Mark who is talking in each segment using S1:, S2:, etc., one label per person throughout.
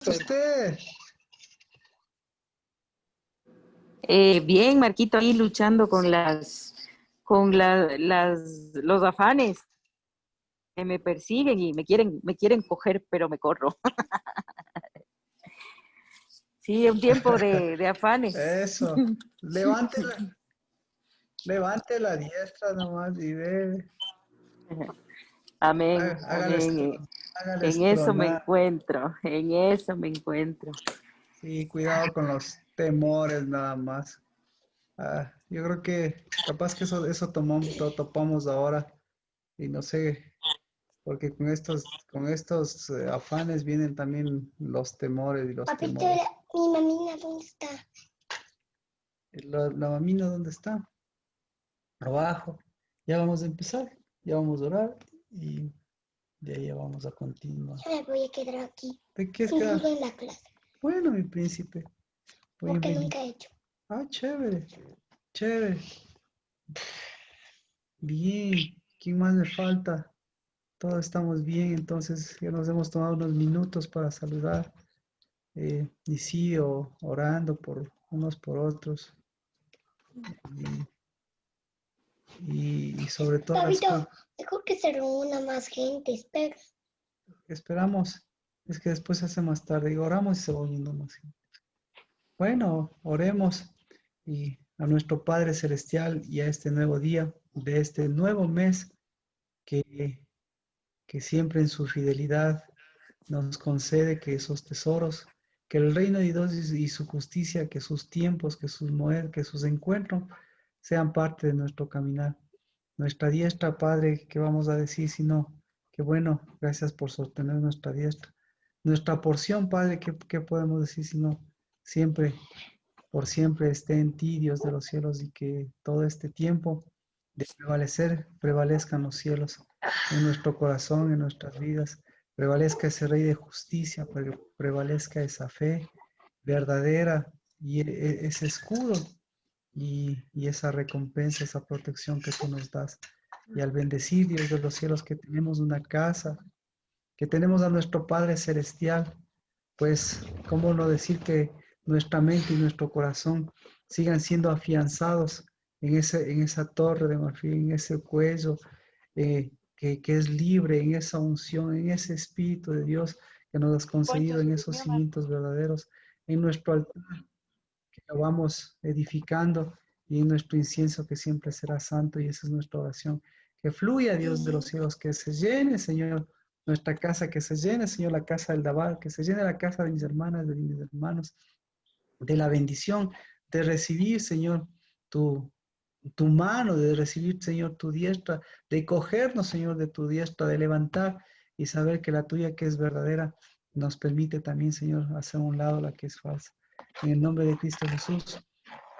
S1: Usted,
S2: Bien, Marquito, ahí luchando con los afanes que me persiguen y me quieren coger, pero me corro. Sí, un tiempo de afanes.
S1: eso. Levante la diestra nomás y ve.
S2: Amén,
S1: Hágales,
S2: amén.
S1: hágales
S2: En eso me
S1: tronar.
S2: encuentro, en eso me encuentro.
S1: Sí, cuidado con los temores nada más. Yo creo que capaz que eso topamos ahora. Y no sé, porque con estos afanes vienen también los temores y los
S3: Papito,
S1: temores.
S3: mi mamina, ¿dónde está?
S1: La mamina, ¿dónde está? Abajo. Ya vamos a empezar, ya vamos a orar y de ahí ya vamos a continuar.
S3: Ya me voy a quedar aquí.
S1: ¿Te quieres
S3: Fingido
S1: quedar?
S3: en la clase.
S1: Bueno, mi príncipe.
S3: Porque
S1: Bienvenido.
S3: nunca he hecho.
S1: Chévere, chévere. Bien. ¿Quién más me falta? Todos estamos bien, entonces ya nos hemos tomado unos minutos para saludar. Y sí, orando por unos por otros. Y sobre todas las
S3: Papito,
S1: cosas.
S3: mejor que se reúna más gente. Espera.
S1: Esperamos. Es que después se hace más tarde. Y oramos y se va uniendo más gente. Bueno, oremos y a nuestro Padre Celestial y a este nuevo día, de este nuevo mes que, que siempre en su fidelidad nos concede que esos tesoros, que el reino de Dios y su justicia, que sus tiempos, que sus moed, que sus encuentros sean parte de nuestro caminar. Nuestra diestra, Padre, ¿qué vamos a decir si no? Que bueno, gracias por sostener nuestra diestra. Nuestra porción, Padre, ¿qué podemos decir si no? Siempre por siempre esté en ti, Dios de los cielos, y que todo este tiempo de prevalecer, prevalezcan los cielos en nuestro corazón, en nuestras vidas, prevalezca ese Rey de justicia, prevalezca esa fe verdadera y ese escudo y esa recompensa, esa protección que tú nos das. Y al bendecir, Dios de los cielos, que tenemos una casa, que tenemos a nuestro Padre Celestial, pues, ¿cómo no decir que nuestra mente y nuestro corazón sigan siendo afianzados en esa torre de marfil, en ese cuello que es libre, en esa unción, en ese Espíritu de Dios que nos has concedido, en esos cimientos verdaderos, en nuestro altar que lo vamos edificando y en nuestro incienso que siempre será santo, y esa es nuestra oración. Que fluya, Dios de los cielos, que se llene, Señor, nuestra casa, que se llene, Señor, la casa del Dabal, que se llene la casa de mis hermanas, de mis hermanos, de la bendición, de recibir, Señor, tu, tu mano, de recibir, Señor, tu diestra, de cogernos, Señor, de tu diestra, de levantar y saber que la tuya que es verdadera nos permite también, Señor, hacer a un lado la que es falsa. En el nombre de Cristo Jesús,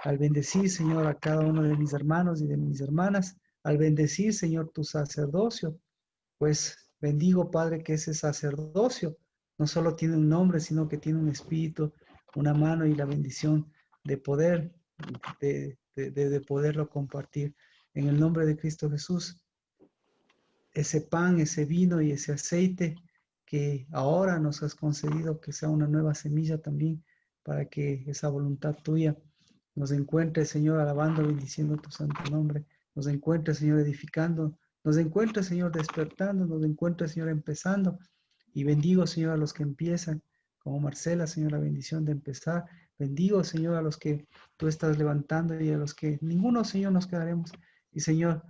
S1: al bendecir, Señor, a cada uno de mis hermanos y de mis hermanas, al bendecir, Señor, tu sacerdocio, pues bendigo, Padre, que ese sacerdocio no solo tiene un nombre, sino que tiene un espíritu, una mano y la bendición de poder, de poderlo compartir. En el nombre de Cristo Jesús, ese pan, ese vino y ese aceite que ahora nos has concedido, que sea una nueva semilla también, para que esa voluntad tuya nos encuentre, Señor, alabando, bendiciendo tu santo nombre, nos encuentre, Señor, edificando, nos encuentre, Señor, despertando, nos encuentre, Señor, empezando, y bendigo, Señor, a los que empiezan, como Marcela, Señor, la bendición de empezar, bendigo, Señor, a los que tú estás levantando y a los que ninguno, Señor, nos quedaremos, y Señor,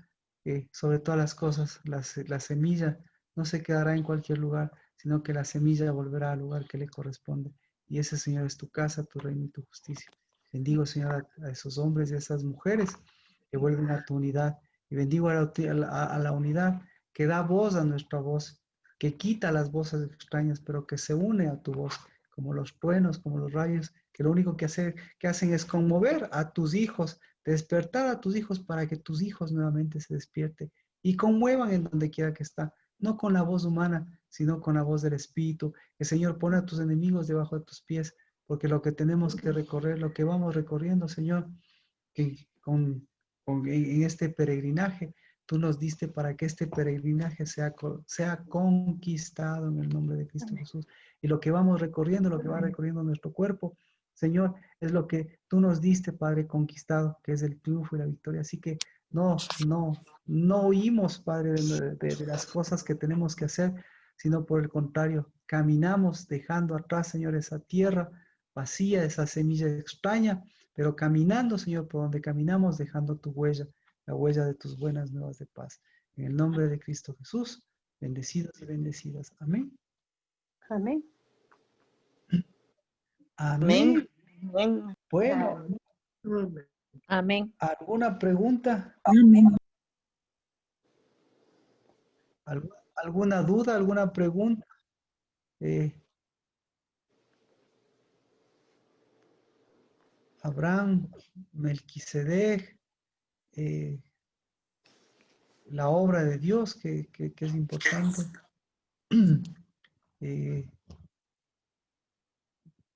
S1: sobre todas las cosas, la semilla no se quedará en cualquier lugar, sino que la semilla volverá al lugar que le corresponde. Y ese, Señor, es tu casa, tu reino y tu justicia. Bendigo, Señor, a esos hombres y a esas mujeres que vuelven a tu unidad. Y bendigo a la unidad que da voz a nuestra voz, que quita las voces extrañas, pero que se une a tu voz, como los truenos, como los rayos, que lo único que hacen es conmover a tus hijos, despertar a tus hijos para que tus hijos nuevamente se despierten y conmuevan en donde quiera que está, no con la voz humana, sino con la voz del Espíritu. El Señor pone a tus enemigos debajo de tus pies, porque lo que tenemos que recorrer, lo que vamos recorriendo, Señor, que en este peregrinaje, tú nos diste para que este peregrinaje sea conquistado en el nombre de Cristo Jesús. Y lo que vamos recorriendo, lo que va recorriendo nuestro cuerpo, Señor, es lo que tú nos diste, Padre, conquistado, que es el triunfo y la victoria. Así que no huimos, Padre, de las cosas que tenemos que hacer, sino por el contrario, caminamos dejando atrás, Señor, esa tierra vacía, esa semilla extraña, pero caminando, Señor, por donde caminamos, dejando tu huella, la huella de tus buenas nuevas de paz. En el nombre de Cristo Jesús, bendecidos y bendecidas. Amén.
S2: Amén.
S1: Amén.
S2: Amén.
S1: Bueno,
S2: Amén.
S1: ¿alguna pregunta? ¿Alguna duda? ¿Alguna pregunta? Eh, Abraham, Melquisedec, eh, la obra de Dios, que es importante. Eh,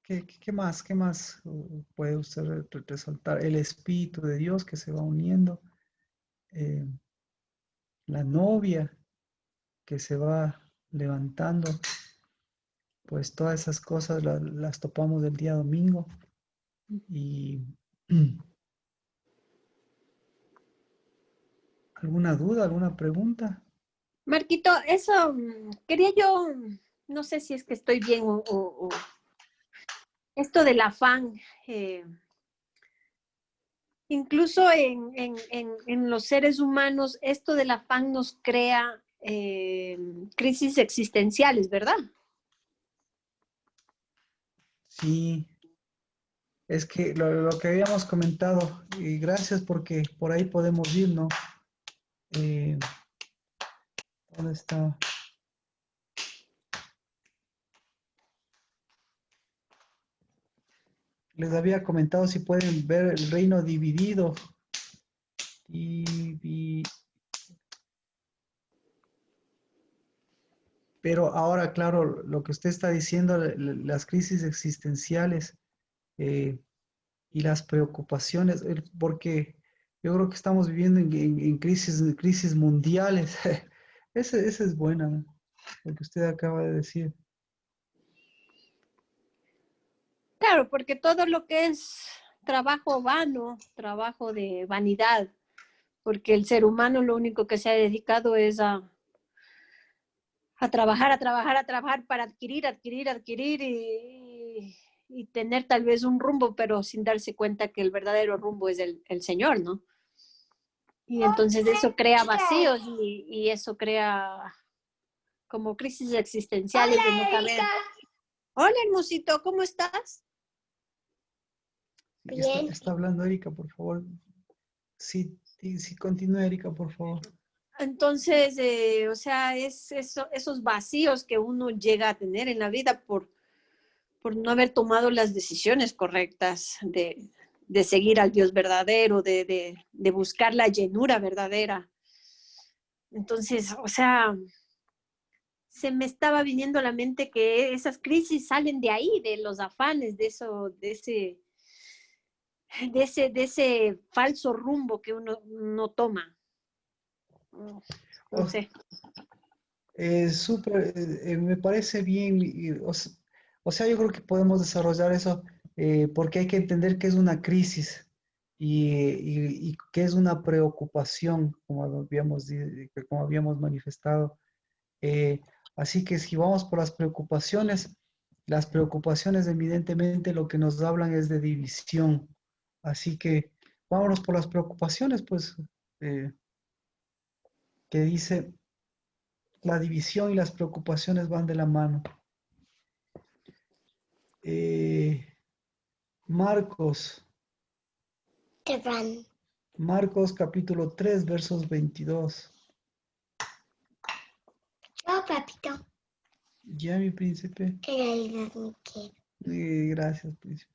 S1: ¿qué más? ¿Qué más puede usted resaltar? El Espíritu de Dios que se va uniendo. eh, la novia que se va levantando. Pues todas esas cosas las topamos del día domingo. Y ¿alguna duda, alguna pregunta?
S4: Marquito, eso quería yo, no sé si es que estoy bien o esto del afán, incluso en los seres humanos, esto del afán nos crea crisis existenciales, ¿verdad?
S1: Sí, es que lo que habíamos comentado, y gracias porque por ahí podemos ir, ¿no? Eh, ¿Dónde está? Les había comentado si pueden ver el reino dividido. Pero ahora, claro, lo que usted está diciendo, las crisis existenciales y las preocupaciones, porque yo creo que estamos viviendo en crisis mundiales. Ese es buena, ¿no? Lo que usted acaba de decir.
S4: Claro, porque todo lo que es trabajo vano, trabajo de vanidad, porque el ser humano lo único que se ha dedicado es a trabajar, a trabajar, a trabajar para adquirir, adquirir, adquirir y tener tal vez un rumbo, pero sin darse cuenta que el verdadero rumbo es el Señor, ¿no? Y entonces eso crea vacíos y eso crea como crisis existenciales de no saber. Hola, hermosito, ¿cómo estás?
S3: Bien.
S1: Está hablando Erika, por favor. Sí, sí, continúa Erika, por favor.
S4: Entonces, o sea, es eso, esos vacíos que uno llega a tener en la vida por no haber tomado las decisiones correctas de seguir al Dios verdadero, de buscar la llenura verdadera. Entonces, o sea, se me estaba viniendo a la mente que esas crisis salen de ahí, de los afanes, de eso, de ese falso rumbo que uno no toma. No sé.
S1: Súper, me parece bien. O sea, yo creo que podemos desarrollar eso porque hay que entender que es una crisis y que es una preocupación, como habíamos manifestado. Eh, Así que si vamos por las preocupaciones evidentemente lo que nos hablan es de división. Así que vámonos por las preocupaciones, pues, eh, que dice, la división y las preocupaciones van de la mano. Eh, Marcos,
S3: Te van.
S1: Marcos capítulo 3 versos 22.
S3: Chao, papito.
S1: Ya, mi príncipe.
S3: Que realidad me quiero.
S1: Gracias, príncipe.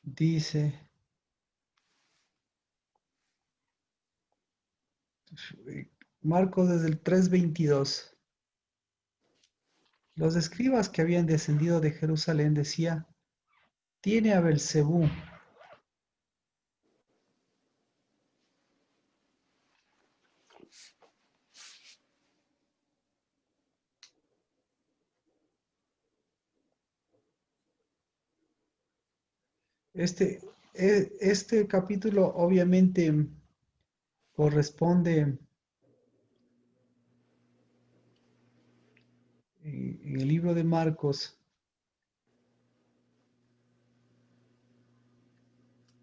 S1: Dice, Marcos desde el 3:22. Los escribas que habían descendido de Jerusalén decía, tiene a Belcebú. Este capítulo obviamente corresponde en el libro de Marcos,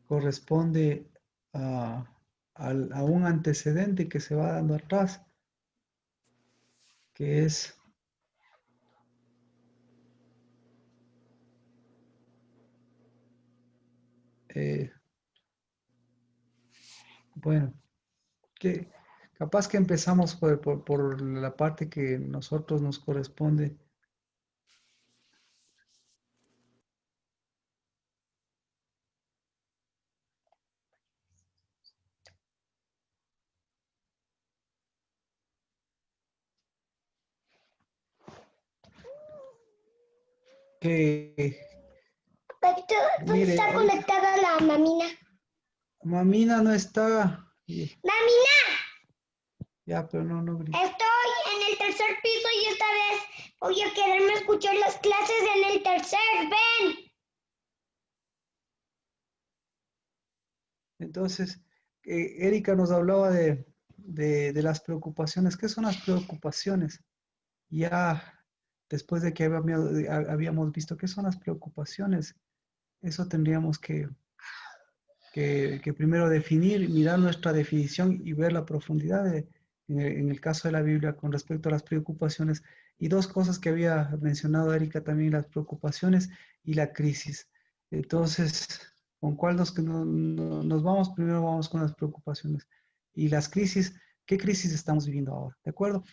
S1: corresponde a un antecedente que se va dando atrás, que es bueno, que capaz que empezamos por la parte que nosotros nos corresponde. Que,
S3: Papito, ¿dónde
S1: mire,
S3: está conectada la mamina?
S1: Mamina no está.
S3: ¡Mamina!
S1: Ya, pero no grite.
S3: Estoy en el tercer piso y esta vez voy a quererme escuchar las clases en el tercer. ¡Ven!
S1: Entonces, Erika nos hablaba de las preocupaciones. ¿Qué son las preocupaciones? Ya después de que habíamos visto qué son las preocupaciones, eso tendríamos que primero definir, mirar nuestra definición y ver la profundidad en el caso de la Biblia con respecto a las preocupaciones. Y dos cosas que había mencionado Erika también, las preocupaciones y la crisis. Entonces, ¿con cuál nos vamos? Primero vamos con las preocupaciones. Y las crisis, ¿qué crisis estamos viviendo ahora? ¿De acuerdo?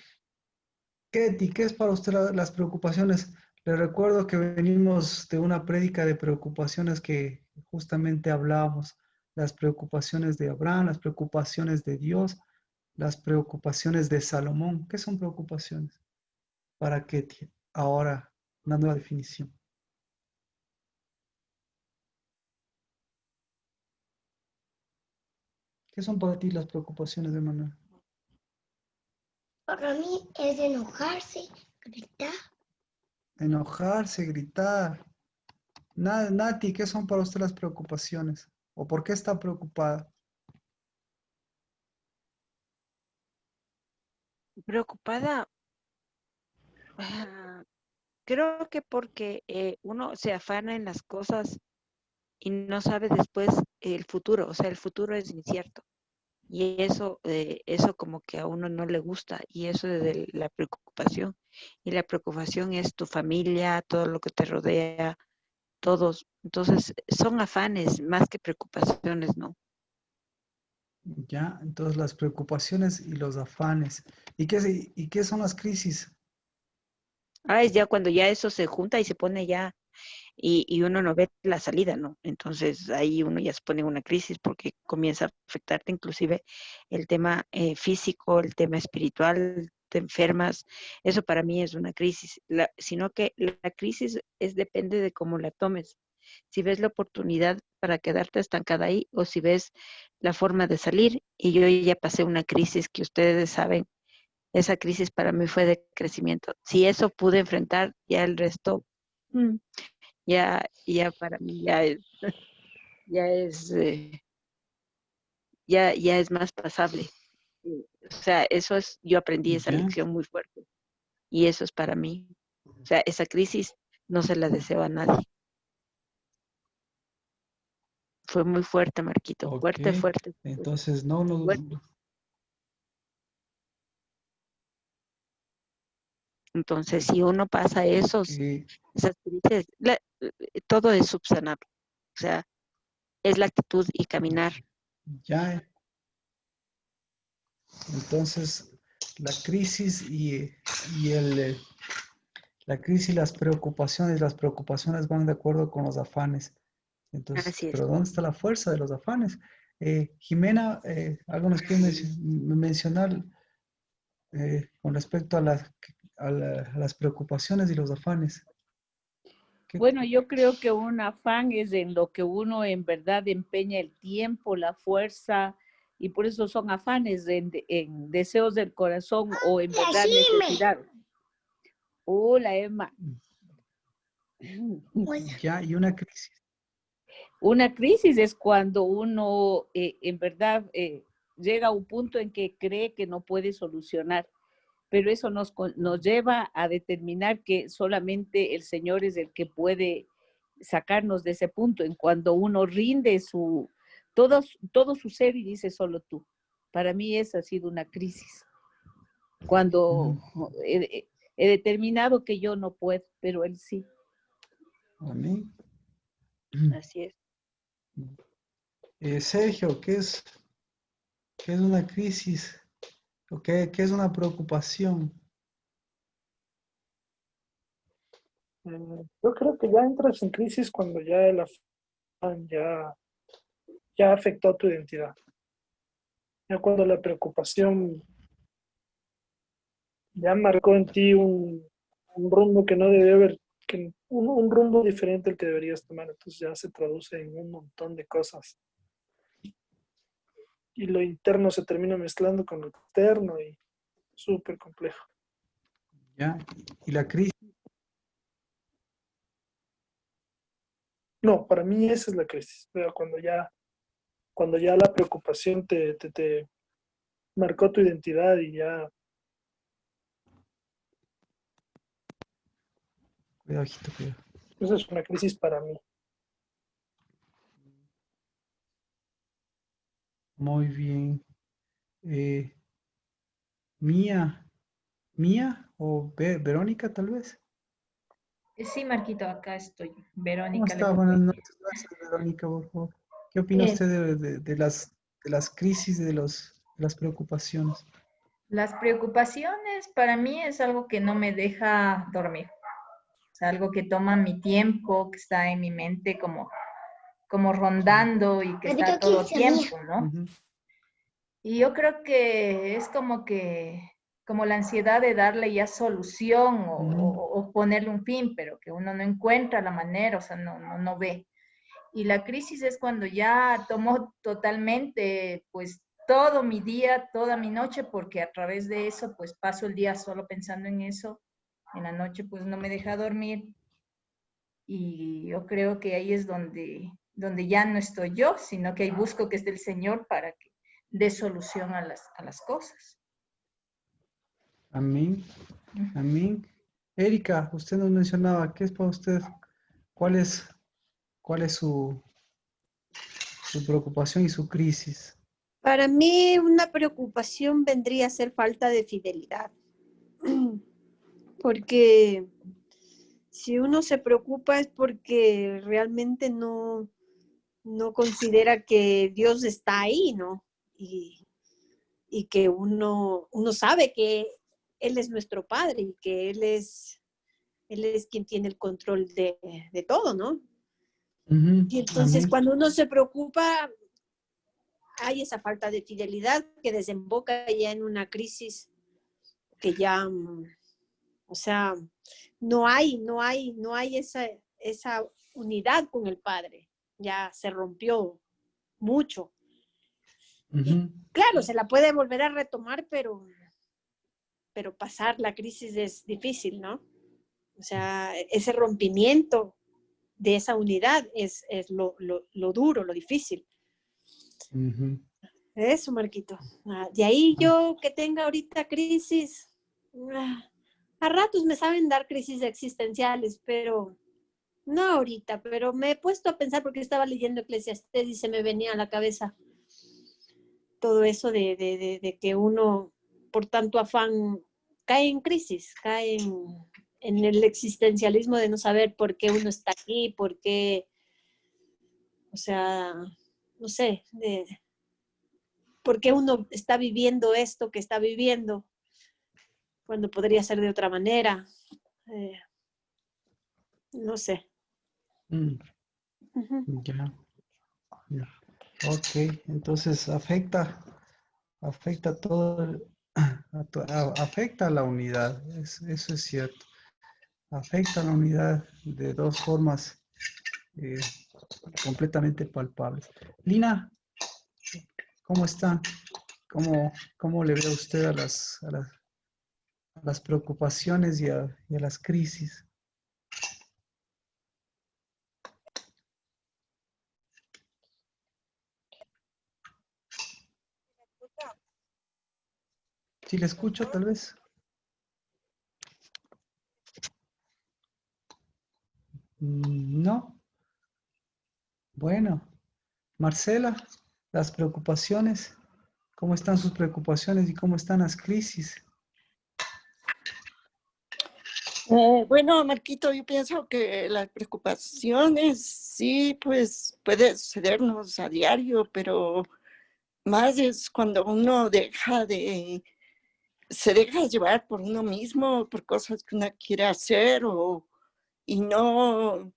S1: Ketty, ¿qué es para usted las preocupaciones? Le recuerdo que venimos de una prédica de preocupaciones que justamente hablábamos, las preocupaciones de Abraham, las preocupaciones de Dios, las preocupaciones de Salomón. ¿Qué son preocupaciones? Para Ketty, ahora una nueva definición. ¿Qué son para ti las preocupaciones de Manuel?
S3: Para mí es enojarse, gritar.
S1: Enojarse, gritar. Nati, ¿qué son para usted las preocupaciones? ¿O por qué está preocupada?
S2: Preocupada, ah, creo que porque uno se afana en las cosas y no sabe después el futuro, o sea, el futuro es incierto. Y eso como que a uno no le gusta, y eso es de la preocupación. Y la preocupación es tu familia, todo lo que te rodea, todos. Entonces, son afanes más que preocupaciones, ¿no?
S1: Ya, entonces las preocupaciones y los afanes. ¿Y qué son las crisis?
S2: Ah, es ya cuando ya eso se junta y se pone ya, y uno no ve la salida, ¿no? Entonces ahí uno ya se pone en una crisis porque comienza a afectarte inclusive el tema físico, el tema espiritual, te enfermas. Eso para mí es una crisis, sino que la crisis depende de cómo la tomes. Si ves la oportunidad para quedarte estancada ahí o si ves la forma de salir. Y yo ya pasé una crisis que ustedes saben, esa crisis para mí fue de crecimiento. Si eso pude enfrentar, ya el resto, mm, ya para mí ya es, ya es más pasable. O sea, yo aprendí esa
S1: Ya,
S2: lección muy fuerte y eso es para mí. O sea, esa crisis no se la deseo a nadie. Fue muy fuerte, Marquito,
S1: ok.
S2: fuerte, fuerte,
S1: Entonces,
S2: fuerte. Entonces, si uno pasa
S1: que
S2: esas crisis, todo es subsanable. O sea, es la actitud y caminar.
S1: ya, entonces la crisis la crisis y las preocupaciones van de acuerdo con los afanes. Entonces,
S2: Así es.
S1: pero ¿dónde está la fuerza de los afanes? Jimena, algo nos quiere mencionar con respecto a a las preocupaciones y los afanes.
S5: Bueno, yo creo que un afán es en lo que uno en verdad empeña el tiempo, la fuerza, y por eso son afanes en deseos del corazón o en verdad necesidad. Hola, Emma.
S1: Ya, y una crisis.
S5: Una crisis es cuando uno en verdad llega a un punto en que cree que no puede solucionar, pero eso nos lleva a determinar que solamente el Señor es el que puede sacarnos de ese punto, en cuando uno rinde todo su ser y dice solo tú. Para mí esa ha sido una crisis. Cuando he determinado que yo no puedo, pero Él sí.
S1: Amén.
S2: Así es.
S1: Sergio, qué es una crisis? ¿O qué es una preocupación?
S6: Yo creo que ya entras en crisis cuando ya el afán ya afectó tu identidad. Ya cuando la preocupación ya marcó en ti un rumbo que no debe haber, un rumbo diferente al que deberías tomar. Entonces ya se traduce en un montón de cosas. Y lo interno se termina mezclando con lo externo y súper complejo.
S1: ¿Ya? ¿Y la crisis?
S6: No, para mí esa es la crisis. Pero cuando ya la preocupación te marcó tu identidad y ya
S1: Cuidado, hijito, cuidado.
S6: esa es una crisis para mí.
S1: Muy bien. Mía o Verónica, tal vez.
S7: Sí, Marquito, acá estoy.
S1: ¿Cómo
S7: Verónica
S1: está?
S7: León.
S1: Buenas noches. Gracias, Verónica, por favor. ¿Qué opina
S7: Bien,
S1: usted de las crisis, de las preocupaciones?
S7: las preocupaciones para mí es algo que no me deja dormir. Es algo que toma mi tiempo, que está en mi mente como rondando y que está todo tiempo, ¿no?
S1: Ujú.
S7: Y yo creo que es como la ansiedad de darle ya solución o ponerle un fin, pero que uno no encuentra la manera, o sea, no ve. Y la crisis es cuando ya tomó totalmente, pues, todo mi día, toda mi noche, porque a través de eso, pues, paso el día solo pensando en eso. En la noche, pues, no me deja dormir. Y yo creo que ahí es donde ya no estoy yo, sino que ahí busco que es del Señor para que dé solución a las cosas.
S1: Amén. Amén. Erika, usted nos mencionaba, ¿qué es para usted? ¿Cuál es su preocupación y su crisis?
S4: Para mí una preocupación vendría a ser falta de fidelidad, porque si uno se preocupa es porque realmente no considera que Dios está ahí, ¿no? Y que uno sabe que Él es nuestro Padre y que Él es quien tiene el control de todo, ¿no? Y entonces
S1: Amén.
S4: cuando uno se preocupa, hay esa falta de fidelidad que desemboca ya en una crisis que ya, o sea, no hay esa unidad con el Padre. Ya se rompió mucho. Y claro, se la puede volver a retomar, pero pasar la crisis es difícil, ¿no? O sea, ese rompimiento de esa unidad es lo duro, lo difícil. Eso, Marquito. De ahí yo que tenga ahorita crisis, a ratos me saben dar crisis existenciales, pero no ahorita, pero me he puesto a pensar porque estaba leyendo Eclesiastés y se me venía a la cabeza todo eso de que uno, por tanto afán, cae en crisis, cae en el existencialismo de no saber por qué uno está aquí, por qué, o sea, no sé, por qué uno está viviendo esto que está viviendo, cuando podría ser de otra manera. No sé.
S1: Ya. Ok, entonces afecta a afecta a la unidad, eso es cierto. Afecta a la unidad de dos formas eh, completamente palpables. Lina, ¿cómo está? ¿Cómo le ve a usted a las preocupaciones y a las crisis? ¿Sí le escucho, tal vez? No. Bueno, Marcela, las preocupaciones, ¿cómo están sus preocupaciones y cómo están las crisis?
S8: Bueno, Marquito, yo pienso que las preocupaciones sí, pues puede sucedernos a diario, pero más es cuando uno se deja llevar por uno mismo, por cosas que uno quiere hacer y no,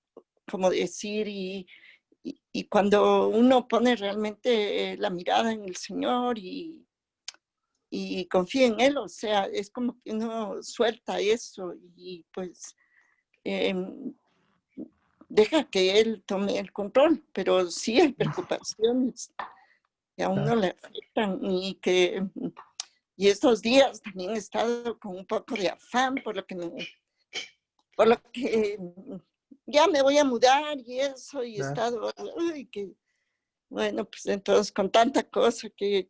S8: como decir, y cuando uno pone realmente la mirada en el Señor y confía en Él, o sea, es como que uno suelta eso y pues deja que Él tome el control, pero sí hay preocupaciones que a uno le afectan y estos días también he estado con un poco de afán por lo que ya me voy a mudar y eso, y he estado, uy, bueno, pues entonces con tanta cosa que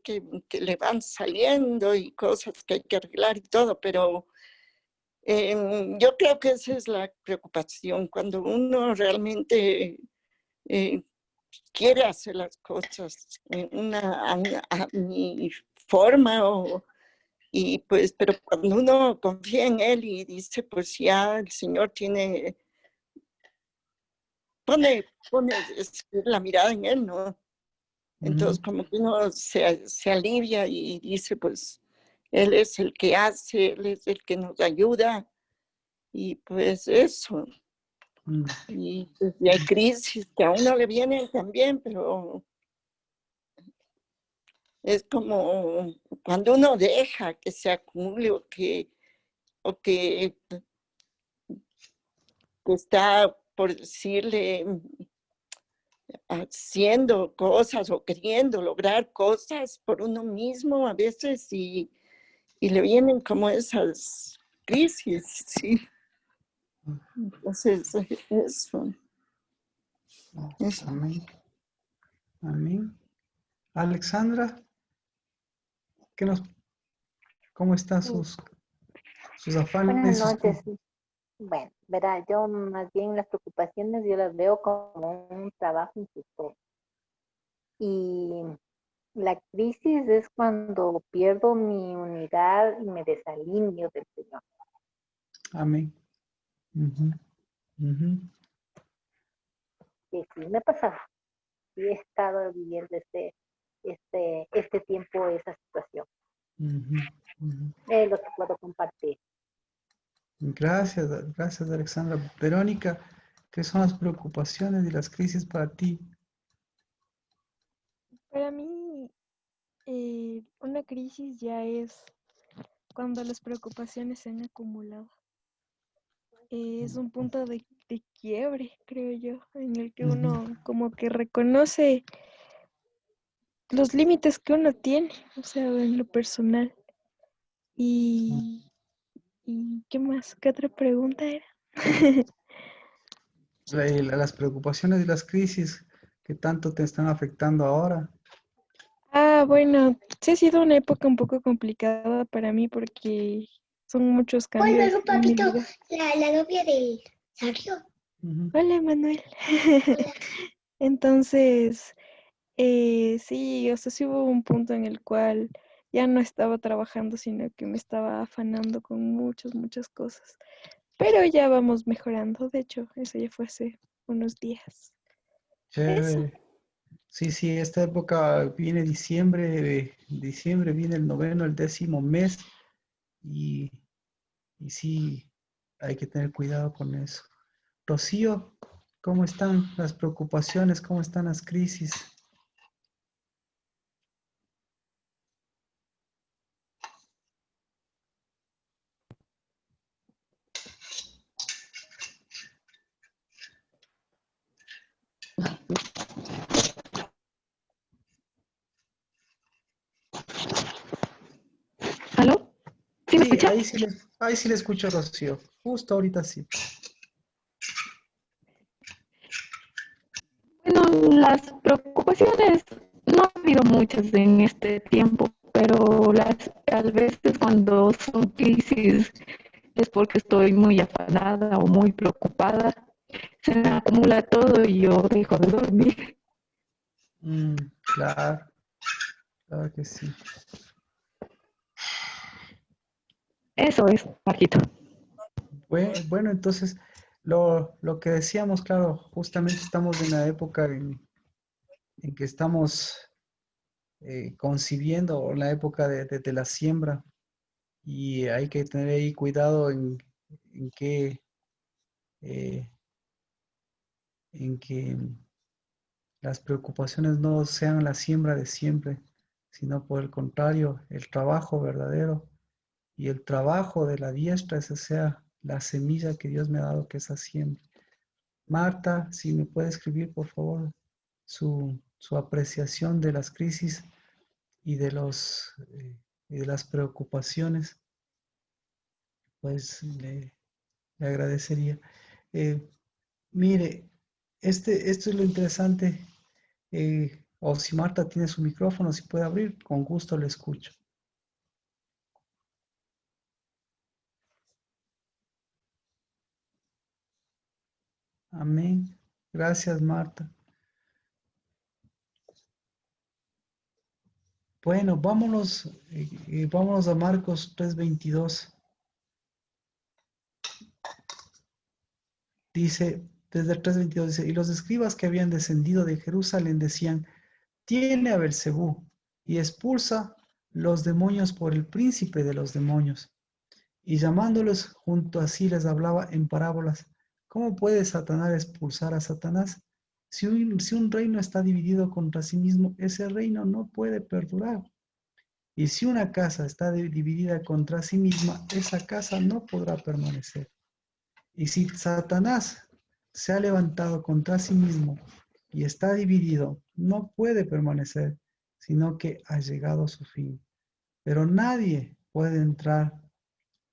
S8: le van saliendo y cosas que hay que arreglar y todo, pero yo creo que esa es la preocupación, cuando uno realmente quiere hacer las cosas en a mi forma y pues, pero cuando uno confía en Él y dice, pues ya el Señor pone la mirada en Él, ¿no? Entonces como que uno se alivia y dice, pues Él es el que hace, Él es el que nos ayuda y pues eso. Y hay crisis que a uno le vienen también, pero es como cuando uno deja que se acumule o que está, por decirle, haciendo cosas o queriendo lograr cosas por uno mismo a veces y le vienen como esas crisis, sí. Entonces, eso.
S1: Amén. Amén. Alexandra, ¿cómo están sus
S9: Buenas
S1: afanes?
S9: noches. Bueno, verá, yo más bien las preocupaciones yo las veo como un trabajo injusto. Y la crisis es cuando pierdo mi unidad y me desalineo del Señor.
S1: Amén.
S9: Que sí me ha pasado. Sí he estado viviendo este tiempo, esa situación. Es lo que puedo compartir.
S1: Gracias Alexandra. Verónica, ¿qué son las preocupaciones y las crisis para ti?
S10: Para mí, una crisis ya es cuando las preocupaciones se han acumulado. Es un punto de quiebre, creo yo, en el que uno como que reconoce los límites que uno tiene, o sea, en lo personal. ¿Y qué más? ¿Qué otra pregunta era?
S1: Las preocupaciones y las crisis que tanto te están afectando ahora.
S10: Bueno, sí ha sido una época un poco complicada para mí porque son muchos cambios.
S3: Hoy luego, papito, la novia de Sergio.
S10: Hola, Manuel.
S3: Hola.
S10: Entonces, sí, o sea, sí hubo un punto en el cual ya no estaba trabajando, sino que me estaba afanando con muchas cosas. Pero ya vamos mejorando, de hecho, eso ya fue hace unos días. Eso.
S1: Chévere. Sí, esta época viene diciembre viene el noveno, el 10º mes y sí, hay que tener cuidado con eso. Rocío, ¿cómo están las preocupaciones? ¿Cómo están las crisis?
S11: ¿Aló? ¿Sí me
S1: Sí,
S11: escucha?
S1: ahí sí le escucho, Rocío. Justo ahorita sí.
S11: Bueno, las preocupaciones no ha habido muchas en este tiempo, pero a veces cuando son crisis es porque estoy muy afanada o muy preocupada. Se me acumula todo y yo dejo de dormir.
S1: Claro, claro que sí.
S11: Eso es, Marquito.
S1: Bueno, entonces, lo que decíamos, claro, justamente estamos en la época en que estamos concibiendo la época de la siembra y hay que tener ahí cuidado en que, eh, en que las preocupaciones no sean la siembra de siempre, sino por el contrario, el trabajo verdadero y el trabajo de la diestra, esa sea la semilla que Dios me ha dado, que esa siembra. Marta, si me puede escribir, por favor, su apreciación de las crisis y y de las preocupaciones, pues le agradecería. Eh, Mire, esto es lo interesante. O si Marta tiene su micrófono, si puede abrir, con gusto le escucho. Amén. Gracias, Marta. Bueno, vámonos a Marcos 3:22. Dice, desde el 3:22 dice, y los escribas que habían descendido de Jerusalén decían, tiene a Belcebú y expulsa los demonios por el príncipe de los demonios. Y llamándolos junto a sí les hablaba en parábolas. ¿Cómo puede Satanás expulsar a Satanás? Si un reino está dividido contra sí mismo, ese reino no puede perdurar. Y si una casa está dividida contra sí misma, esa casa no podrá permanecer. Y si Satanás se ha levantado contra sí mismo y está dividido, no puede permanecer, sino que ha llegado a su fin. Pero nadie puede entrar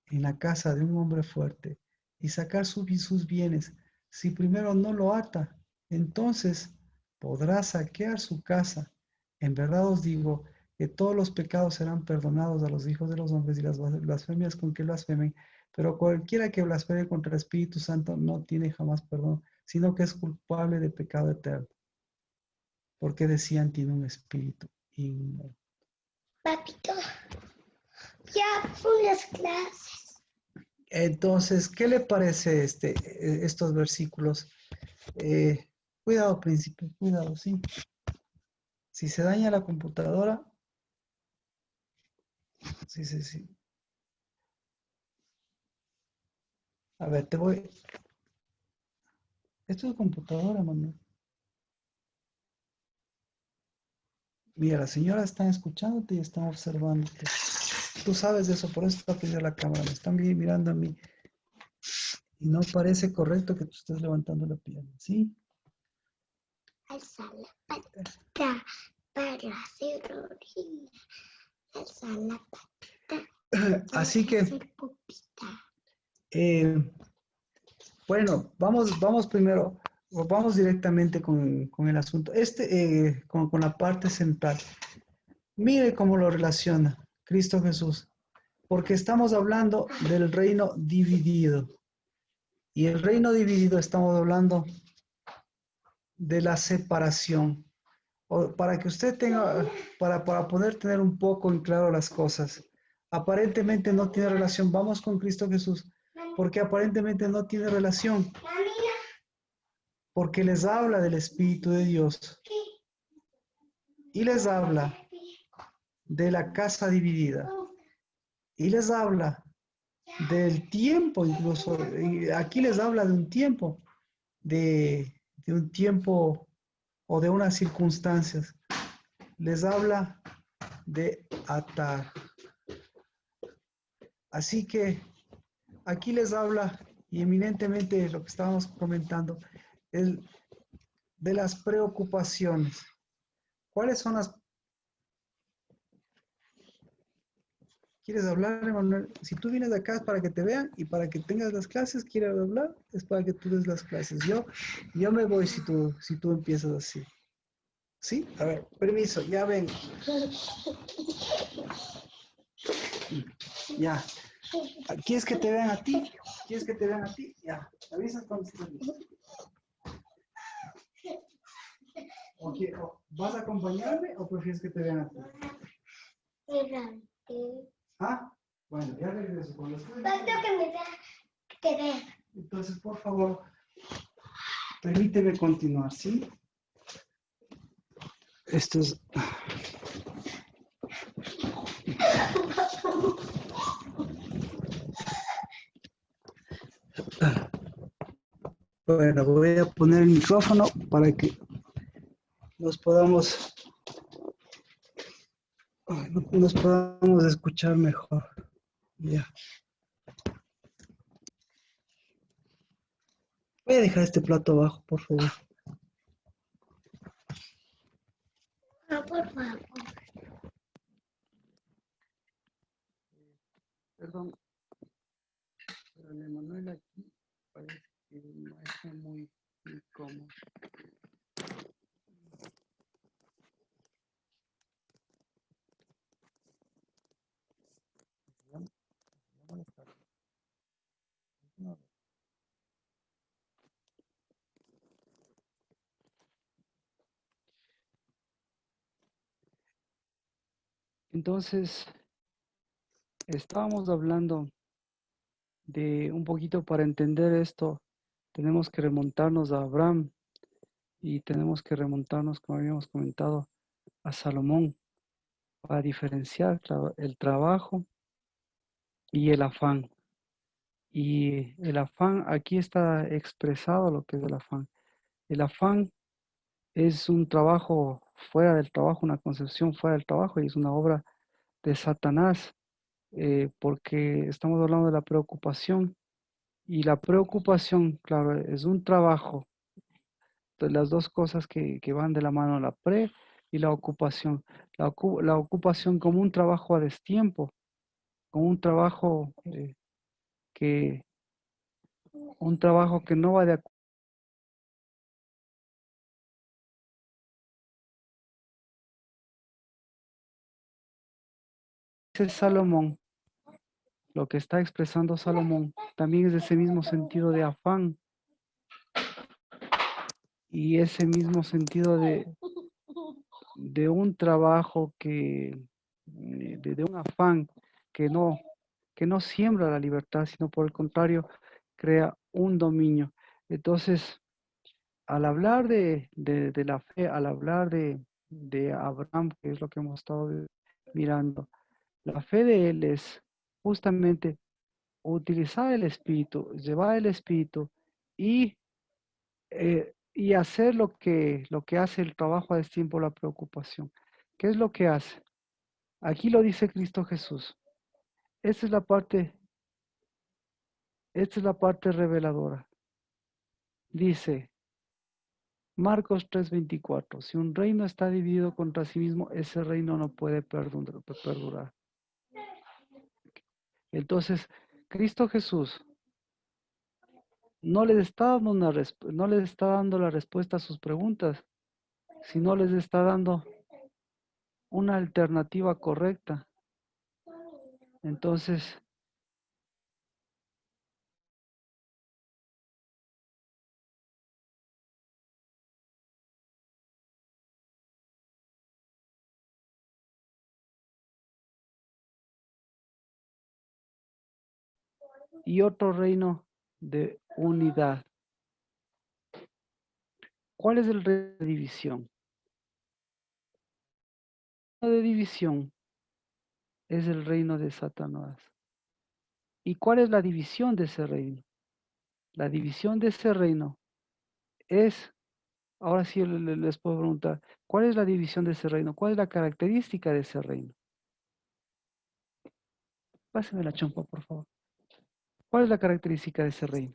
S1: en la casa de un hombre fuerte y sacar sus bienes si primero no lo ata. Entonces podrá saquear su casa. En verdad os digo que todos los pecados serán perdonados a los hijos de los hombres y las blasfemias con que blasfemen, pero cualquiera que blasfeme contra el Espíritu Santo no tiene jamás perdón, sino que es culpable de pecado eterno, porque decían tiene un espíritu inmundo.
S3: Papito, ya son las clases.
S1: Entonces, ¿qué le parece estos versículos? Cuidado, príncipe, cuidado, sí. Si se daña la computadora, sí. A ver, Esto es computadora, Manuel. Mira, las señoras están escuchándote y están observándote. Tú sabes de eso, por eso está prendida la cámara. Me están mirando a mí. Y no parece correcto que tú estés levantando la pierna, ¿sí?
S3: Alza la patita para hacer orina. Alza la patita.
S1: Así que,
S3: Hacer popita.
S1: bueno, vamos primero, vamos directamente con el asunto. Con la parte central. Mire cómo lo relaciona Cristo Jesús, porque estamos hablando del reino dividido. Y el reino dividido estamos hablando de la separación. O para que usted tenga, para poder tener un poco en claro las cosas. Aparentemente no tiene relación. Vamos con Cristo Jesús. Porque aparentemente no tiene relación. Porque les habla del Espíritu de Dios. Y les habla de la casa dividida. Y les habla del tiempo incluso. Y aquí les habla de un tiempo. De un tiempo o de unas circunstancias. Les habla de atar. Así que aquí les habla, y eminentemente lo que estábamos comentando, de las preocupaciones. ¿Cuáles son las... ¿Quieres hablar, Emanuel? Si tú vienes de acá es para que te vean y para que tengas las clases. ¿Quieres hablar? Es para que tú des las clases. Yo me voy si tú empiezas así. ¿Sí? A ver, permiso, ya ven. Ya. ¿Quieres que te vean a ti? ¿Quieres que te vean a ti? Ya. ¿Me avisas cuando estés listo? ¿Vas a acompañarme o prefieres que te vean a ti? Ah, bueno, ya regreso. Cuando estés listo.
S3: Que te vean.
S1: Entonces, por favor, permíteme continuar, ¿sí? Esto es... Bueno, voy a poner el micrófono para que nos podamos escuchar mejor. Ya. Voy a dejar este plato abajo, por favor.
S3: No, por favor.
S1: Perdón, pero el Emanuel aquí parece que no está muy cómodo. Entonces, estábamos hablando de un poquito para entender esto, tenemos que remontarnos a Abraham y tenemos que remontarnos, como habíamos comentado, a Salomón para diferenciar el trabajo y el afán. Y el afán, aquí está expresado lo que es el afán. El afán es un trabajo fuera del trabajo, una concepción fuera del trabajo y es una obra de Satanás, porque estamos hablando de la preocupación y la preocupación, claro, es un trabajo de las dos cosas que van de la mano, la pre y la ocupación. La ocupación como un trabajo a destiempo, como que, un trabajo que no va de acuerdo. Dice Salomón, lo que está expresando Salomón, también es de ese mismo sentido de afán y ese mismo sentido de un trabajo de un afán que no siembra la libertad, sino por el contrario, crea un dominio. Entonces, al hablar de la fe, al hablar de Abraham, que es lo que hemos estado mirando, la fe de él es justamente utilizar el espíritu, llevar el espíritu y hacer lo que hace el trabajo a destiempo, la preocupación. ¿Qué es lo que hace? Aquí lo dice Cristo Jesús. Esta es la parte reveladora. Dice Marcos 3:24, si un reino está dividido contra sí mismo, ese reino no puede perdurar. Entonces, Cristo Jesús no les está dando no les está dando la respuesta a sus preguntas, sino les está dando una alternativa correcta. Entonces, y otro reino de unidad. ¿Cuál es el reino de división? El reino de división es el reino de Satanás. ¿Y cuál es la división de ese reino? La división de ese reino es, ahora sí les puedo preguntar, ¿cuál es la división de ese reino? ¿Cuál es la característica de ese reino? Pásame la chompa, por favor. ¿Cuál es la característica de ese reino?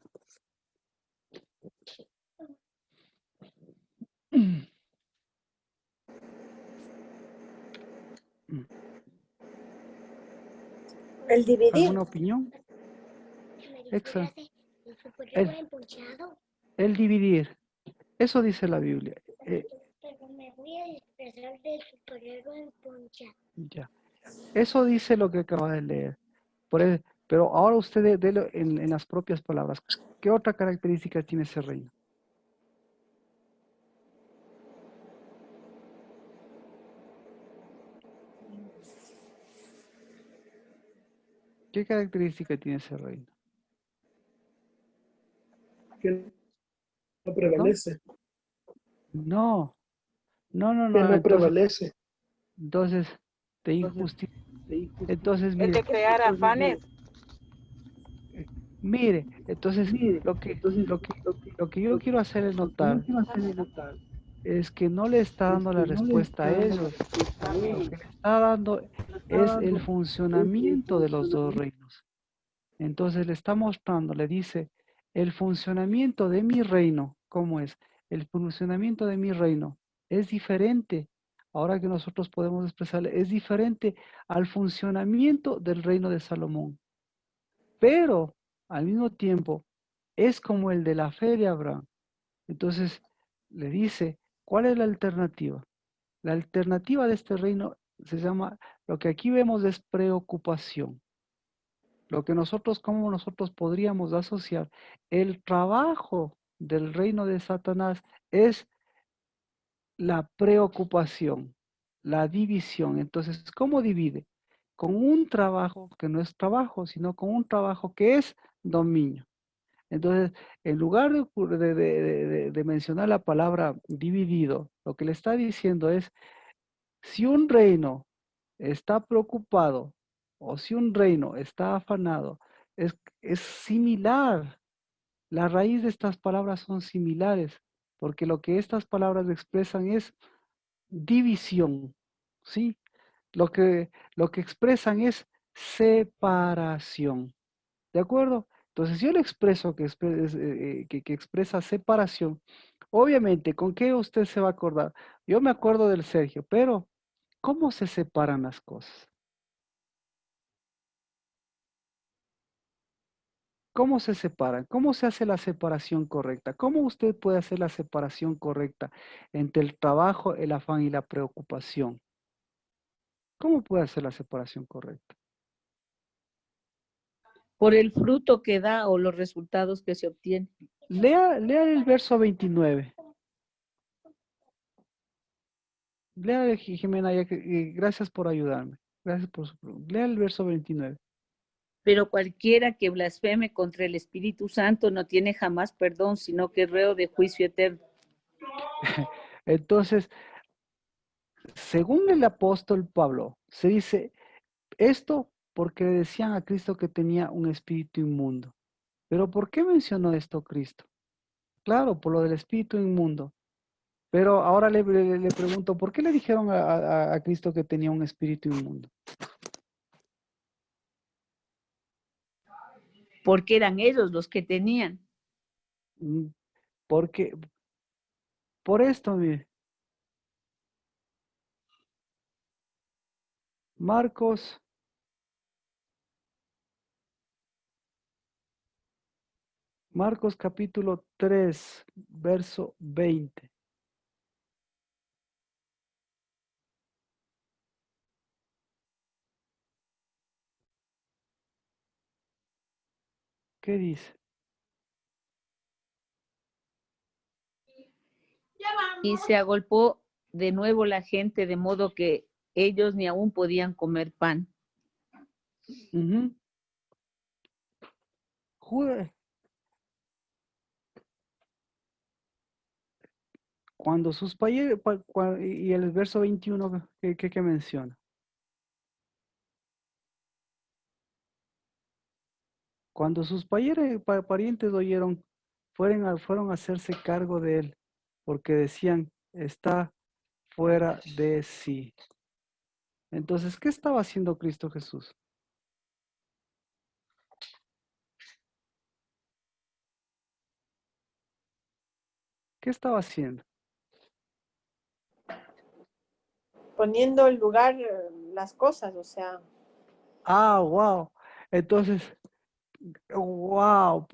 S4: El dividir.
S1: ¿Alguna opinión? Excelente. El dividir. Eso dice la Biblia.
S3: Pero me voy a disfrazar del superhéroe emponchado.
S1: Ya. Eso dice lo que acaba de leer. Pero ahora usted délo en las propias palabras. ¿Qué otra característica tiene ese reino? ¿Qué característica tiene ese reino?
S6: Que no prevalece.
S1: No.
S6: Que no prevalece.
S1: Entonces, de injusticia. Entonces,
S5: Es
S1: mire,
S5: de crear afanes.
S1: mire, entonces lo que yo quiero hacerle notar es que no le está dando la respuesta a ellos. Lo que le está dando es el funcionamiento de los dos reinos. Entonces le está mostrando, le dice, el funcionamiento de mi reino, ¿cómo es? El funcionamiento de mi reino es diferente. Ahora que nosotros podemos expresarle, es diferente al funcionamiento del reino de Salomón. Pero al mismo tiempo es como el de la fe de Abraham. Entonces le dice, ¿cuál es la alternativa? La alternativa de este reino se llama, lo que aquí vemos es preocupación. Lo que como nosotros podríamos asociar el trabajo del reino de Satanás es la preocupación, la división. Entonces, ¿cómo divide? Con un trabajo que no es trabajo, sino con un trabajo que es dominio. Entonces, en lugar de mencionar la palabra dividido, lo que le está diciendo es, si un reino está preocupado o si un reino está afanado, es similar. La raíz de estas palabras son similares, porque lo que estas palabras expresan es división, ¿sí? Lo que expresan es separación, ¿de acuerdo? Entonces, yo le expreso que expresa separación. Obviamente, ¿con qué usted se va a acordar? Yo me acuerdo del Sergio, pero ¿cómo se separan las cosas? ¿Cómo se separan? ¿Cómo se hace la separación correcta? ¿Cómo usted puede hacer la separación correcta entre el trabajo, el afán y la preocupación? ¿Cómo puede hacer la separación correcta?
S5: Por el fruto que da o los resultados que se obtienen.
S1: Lea el verso 29. Lea, Jimena, gracias por ayudarme. Gracias por su pregunta. Lea el verso 29.
S5: Pero cualquiera que blasfeme contra el Espíritu Santo no tiene jamás perdón, sino que es reo de juicio eterno.
S1: Entonces, según el apóstol Pablo, se dice esto porque le decían a Cristo que tenía un espíritu inmundo. Pero ¿por qué mencionó esto Cristo? Claro, por lo del espíritu inmundo. Pero ahora le pregunto, ¿por qué le dijeron a Cristo que tenía un espíritu inmundo?
S5: Porque eran ellos los que tenían.
S1: Porque, por esto, mire. Marcos capítulo 3, verso 20. ¿Qué dice?
S5: Y se agolpó de nuevo la gente, de modo que ellos ni aún podían comer pan.
S1: Cuando sus parientes, y el verso 21, ¿qué menciona? Cuando sus parientes oyeron, fueron a hacerse cargo de él, porque decían, está fuera de sí. Entonces, ¿qué estaba haciendo Cristo Jesús? ¿Qué estaba haciendo?
S4: Poniendo en lugar las cosas, o sea.
S1: Ah, wow. Entonces, wow.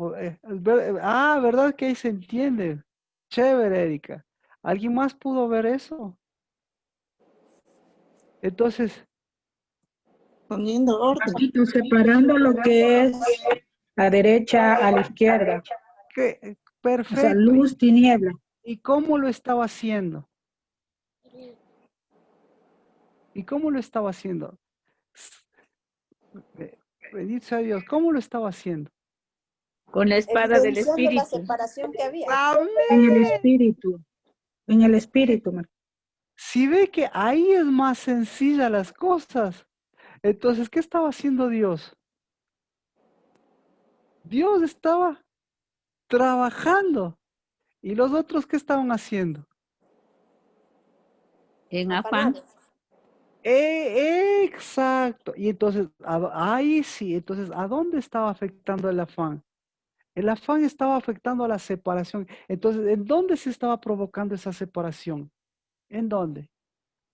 S1: ¿Verdad que ahí se entiende? Chévere, Erika. ¿Alguien más pudo ver eso? Entonces,
S8: Poniendo orden.
S12: Papito, separando lo que es la derecha a la izquierda. O sea,
S1: perfecto.
S12: luz, tiniebla.
S1: ¿Y cómo lo estaba haciendo? ¿Y cómo lo estaba haciendo? Bendito sea Dios. ¿Cómo lo estaba haciendo?
S5: Con la espada del
S4: Evidenciando la
S5: espíritu.
S4: separación que había.
S12: En el espíritu. En el espíritu.
S1: Si ve que ahí es más sencilla las cosas. Entonces, ¿qué estaba haciendo Dios? Dios estaba trabajando. ¿Y los otros qué estaban haciendo?
S5: En afán.
S1: Exacto. Y entonces, ahí sí, entonces, ¿a dónde estaba afectando el afán? El afán estaba afectando a la separación. Entonces, ¿en dónde se estaba provocando esa separación? ¿En dónde?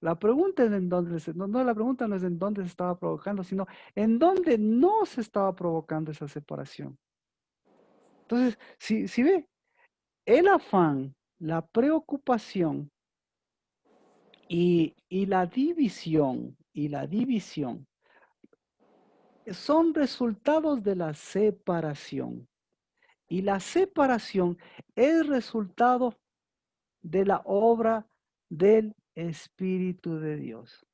S1: La pregunta es en dónde, la pregunta no es en dónde se estaba provocando, sino en dónde no se estaba provocando esa separación. Entonces, si ve, el afán, la preocupación y la división, son resultados de la separación. Y la separación es resultado de la obra del Espíritu de Dios.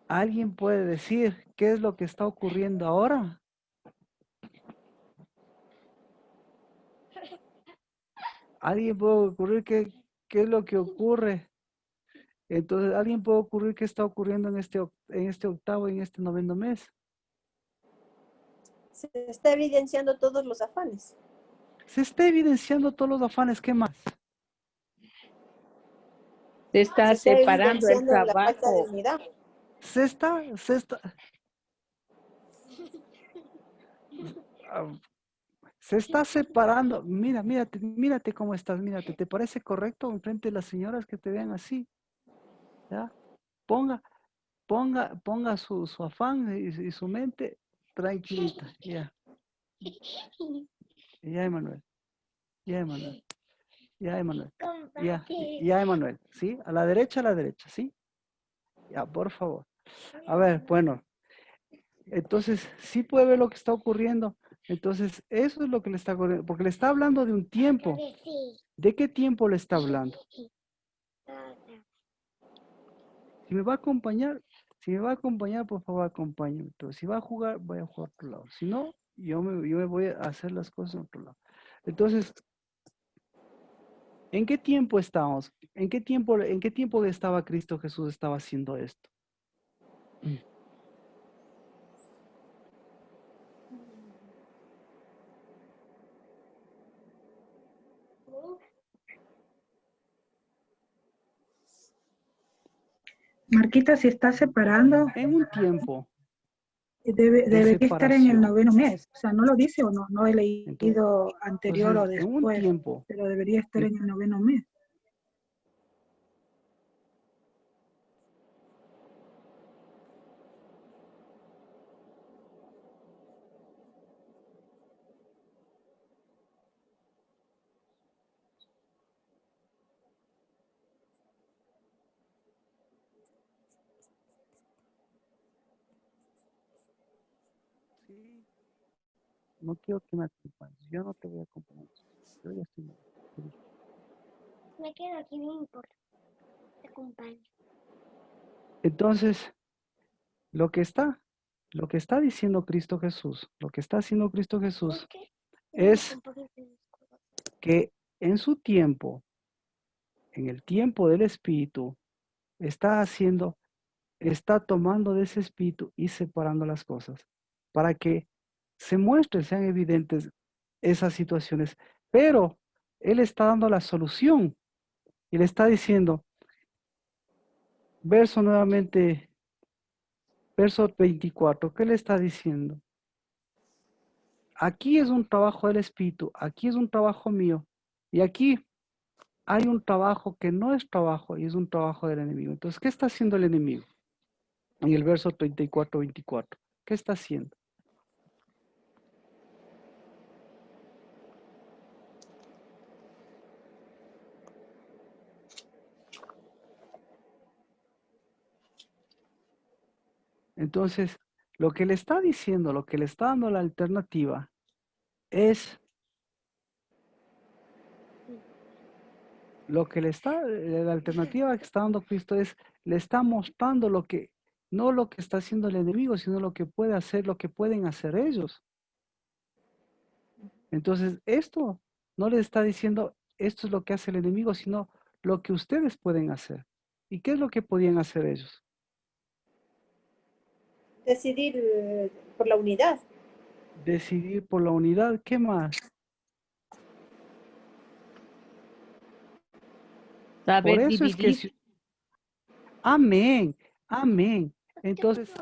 S1: ¿Alguien puede decir qué es lo que está ocurriendo ahora? ¿Alguien puede ocurrir qué es lo que ocurre? Entonces, ¿alguien puede ocurrir qué está ocurriendo en este octavo y en este noveno mes?
S4: Se está evidenciando todos los afanes.
S1: Se está evidenciando todos los afanes. ¿Qué más?
S5: Se está separando el
S4: evidenciando la falta de
S5: trabajo.
S4: unidad.
S1: Se está. Se está separando. Mírate cómo estás, mírate. ¿Te parece correcto enfrente de las señoras que te vean así? ¿Ya? Ponga su afán y su mente tranquilita. Ya. Ya, Emanuel. Ya, Emanuel. Ya, Emanuel. Ya, Emanuel. ¿Sí? A la derecha, ¿sí? Ya, por favor. A ver, bueno. Entonces, sí puede ver lo que está ocurriendo. Entonces, eso es lo que le está ocurriendo. Porque le está hablando de un tiempo. ¿De qué tiempo le está hablando? Si me va a acompañar, por favor, acompáñeme. Pero si va a jugar, voy a jugar a otro lado. Si no, yo me voy a hacer las cosas en otro lado. Entonces, ¿en qué tiempo estamos? ¿En qué tiempo estaba Cristo Jesús estaba haciendo esto?
S12: Marquita, si está separando,
S1: En un tiempo
S12: debería estar en el
S1: separación.
S12: noveno mes. O sea, ¿no lo dice o no? No he leído anterior o
S1: Entonces, en un
S12: después,
S1: tiempo.
S12: pero debería estar en el noveno mes.
S1: Sí. No quiero que me acompañes. Yo no te voy a acompañar. Yo ya estoy feliz.
S3: Me quedo aquí, no importa. Te acompaño.
S1: Entonces, lo que está diciendo Cristo Jesús, lo que está haciendo Cristo Jesús es que en su tiempo, en el tiempo del Espíritu, está tomando de ese Espíritu y separando las cosas para que se muestren, sean evidentes esas situaciones. Pero Él está dando la solución y le está diciendo, verso 24, ¿qué le está diciendo? Aquí es un trabajo del Espíritu, aquí es un trabajo mío, y aquí hay un trabajo que no es trabajo y es un trabajo del enemigo. Entonces, ¿qué está haciendo el enemigo? En el verso 34, 24.
S13: ¿Qué está haciendo? Entonces, lo que le está diciendo, lo que le está dando la alternativa es la alternativa que está dando Cristo es, le está mostrando lo que, no lo que está haciendo el enemigo, sino lo que puede hacer, lo que pueden hacer ellos. Entonces, esto no les está diciendo, esto es lo que hace el enemigo, sino lo que ustedes pueden hacer. ¿Y qué es lo que podían hacer ellos?
S4: Decidir por la unidad.
S13: Decidir por la unidad. ¿Qué más? Por
S5: Saber
S13: eso es que...
S5: dividir.
S13: Amén, amén. Entonces,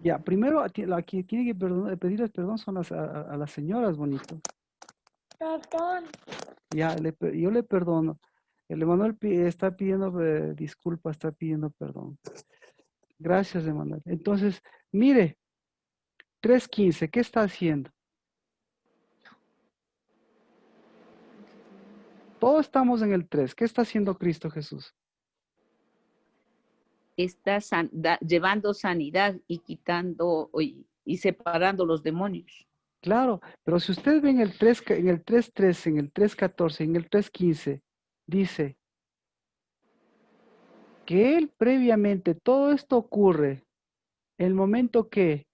S13: ya, primero la que tiene que pedirles perdón son a las señoras, bonito.
S3: Perdón.
S13: Ya, yo le perdono. El Emanuel está pidiendo disculpas, está pidiendo perdón. Gracias, Emanuel. Entonces, mire, 3:15, ¿qué está haciendo? Todos estamos en el 3. ¿Qué está haciendo Cristo Jesús?
S5: Está llevando sanidad y quitando y separando los demonios.
S13: Claro, pero si ustedes ven el 3, en el 3:13, en el 3:14, en el 3:15, dice que él previamente, todo esto ocurre el momento que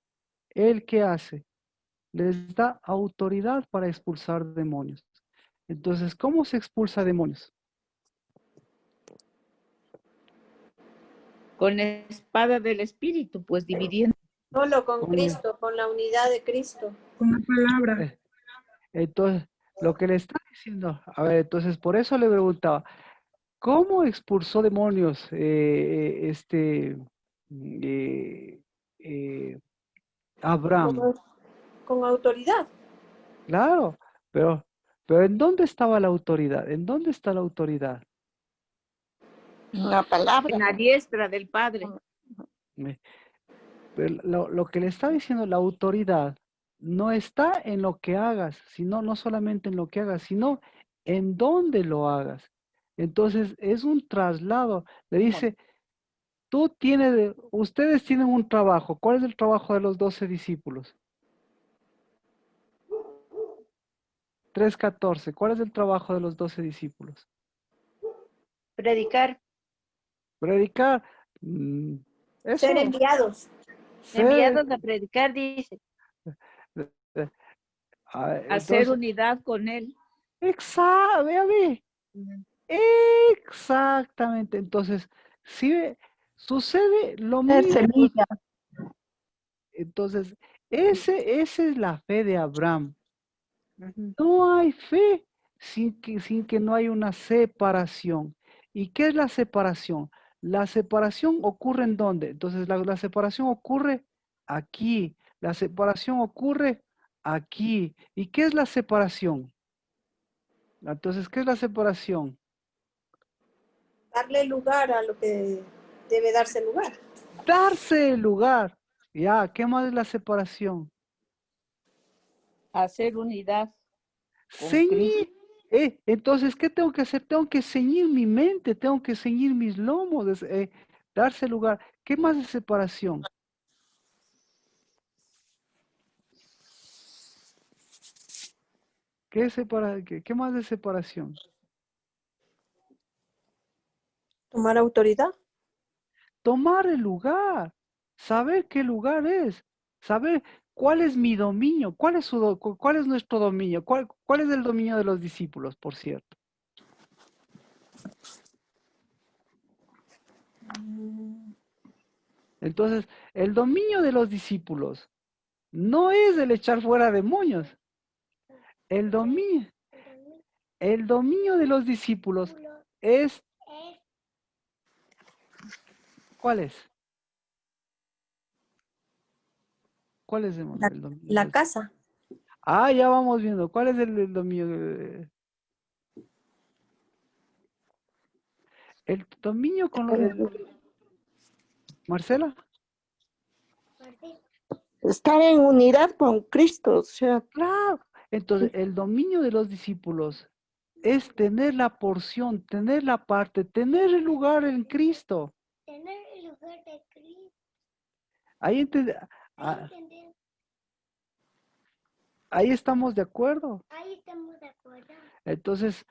S13: él, ¿qué hace? Les da autoridad para expulsar demonios. Entonces, ¿cómo se expulsa demonios?
S5: Con la espada del Espíritu, pues dividiendo.
S4: Solo con
S13: Con
S4: Cristo, con la unidad de Cristo.
S12: Con la palabra.
S13: Entonces, lo que le está diciendo, a ver, entonces por eso le preguntaba, ¿cómo expulsó demonios Abraham?
S4: Con autoridad.
S13: Claro, pero ¿en dónde estaba la autoridad? ¿En dónde está la autoridad?
S8: La palabra.
S5: En la diestra del Padre.
S13: Pero lo que le está diciendo la autoridad no está en lo que hagas, sino no solamente en lo que hagas, sino en dónde lo hagas. Entonces es un traslado. Le dice, ustedes tienen un trabajo. ¿Cuál es el trabajo de los 12 discípulos? 3:14. ¿Cuál es el trabajo de los 12 discípulos?
S2: Predicar.
S13: Predicar. Eso.
S4: Ser enviados.
S2: Enviados a predicar, dice.
S5: Hacer unidad con él.
S13: Véame. Exactamente. Entonces, si sucede lo mismo. Entonces, esa es la fe de Abraham. No hay fe sin que no hay una separación. ¿Y qué es la separación? La separación ocurre ¿en dónde? Entonces, la separación ocurre aquí. La separación ocurre aquí. ¿Y qué es la separación? Entonces, ¿qué es la separación?
S4: Darle lugar a lo que debe darse lugar.
S13: Darse el lugar. Ya, ¿qué más es la separación?
S5: Hacer unidad.
S13: Ceñir. Entonces, ¿qué tengo que hacer? Tengo que ceñir mi mente, tengo que ceñir mis lomos, darse lugar. ¿Qué más es separación? ¿Qué más es separación?
S4: Tomar autoridad.
S13: Tomar el lugar, saber qué lugar es, saber cuál es mi dominio, cuál es nuestro dominio, cuál es el dominio de los discípulos, por cierto. Entonces, el dominio de los discípulos no es el echar fuera demonios. El dominio de los discípulos es... ¿Cuál es? ¿Cuál es el dominio?
S4: La casa.
S13: Ah, ya vamos viendo. ¿Cuál es el dominio? El dominio con los... Marcela.
S8: Estar en unidad con Cristo, o sea.
S13: Claro. Entonces, el dominio de los discípulos es tener la porción, tener la parte, tener el lugar en Cristo.
S3: Tener el lugar de Cristo.
S13: Ahí estamos de acuerdo.
S3: Ahí estamos de acuerdo.
S13: Entonces,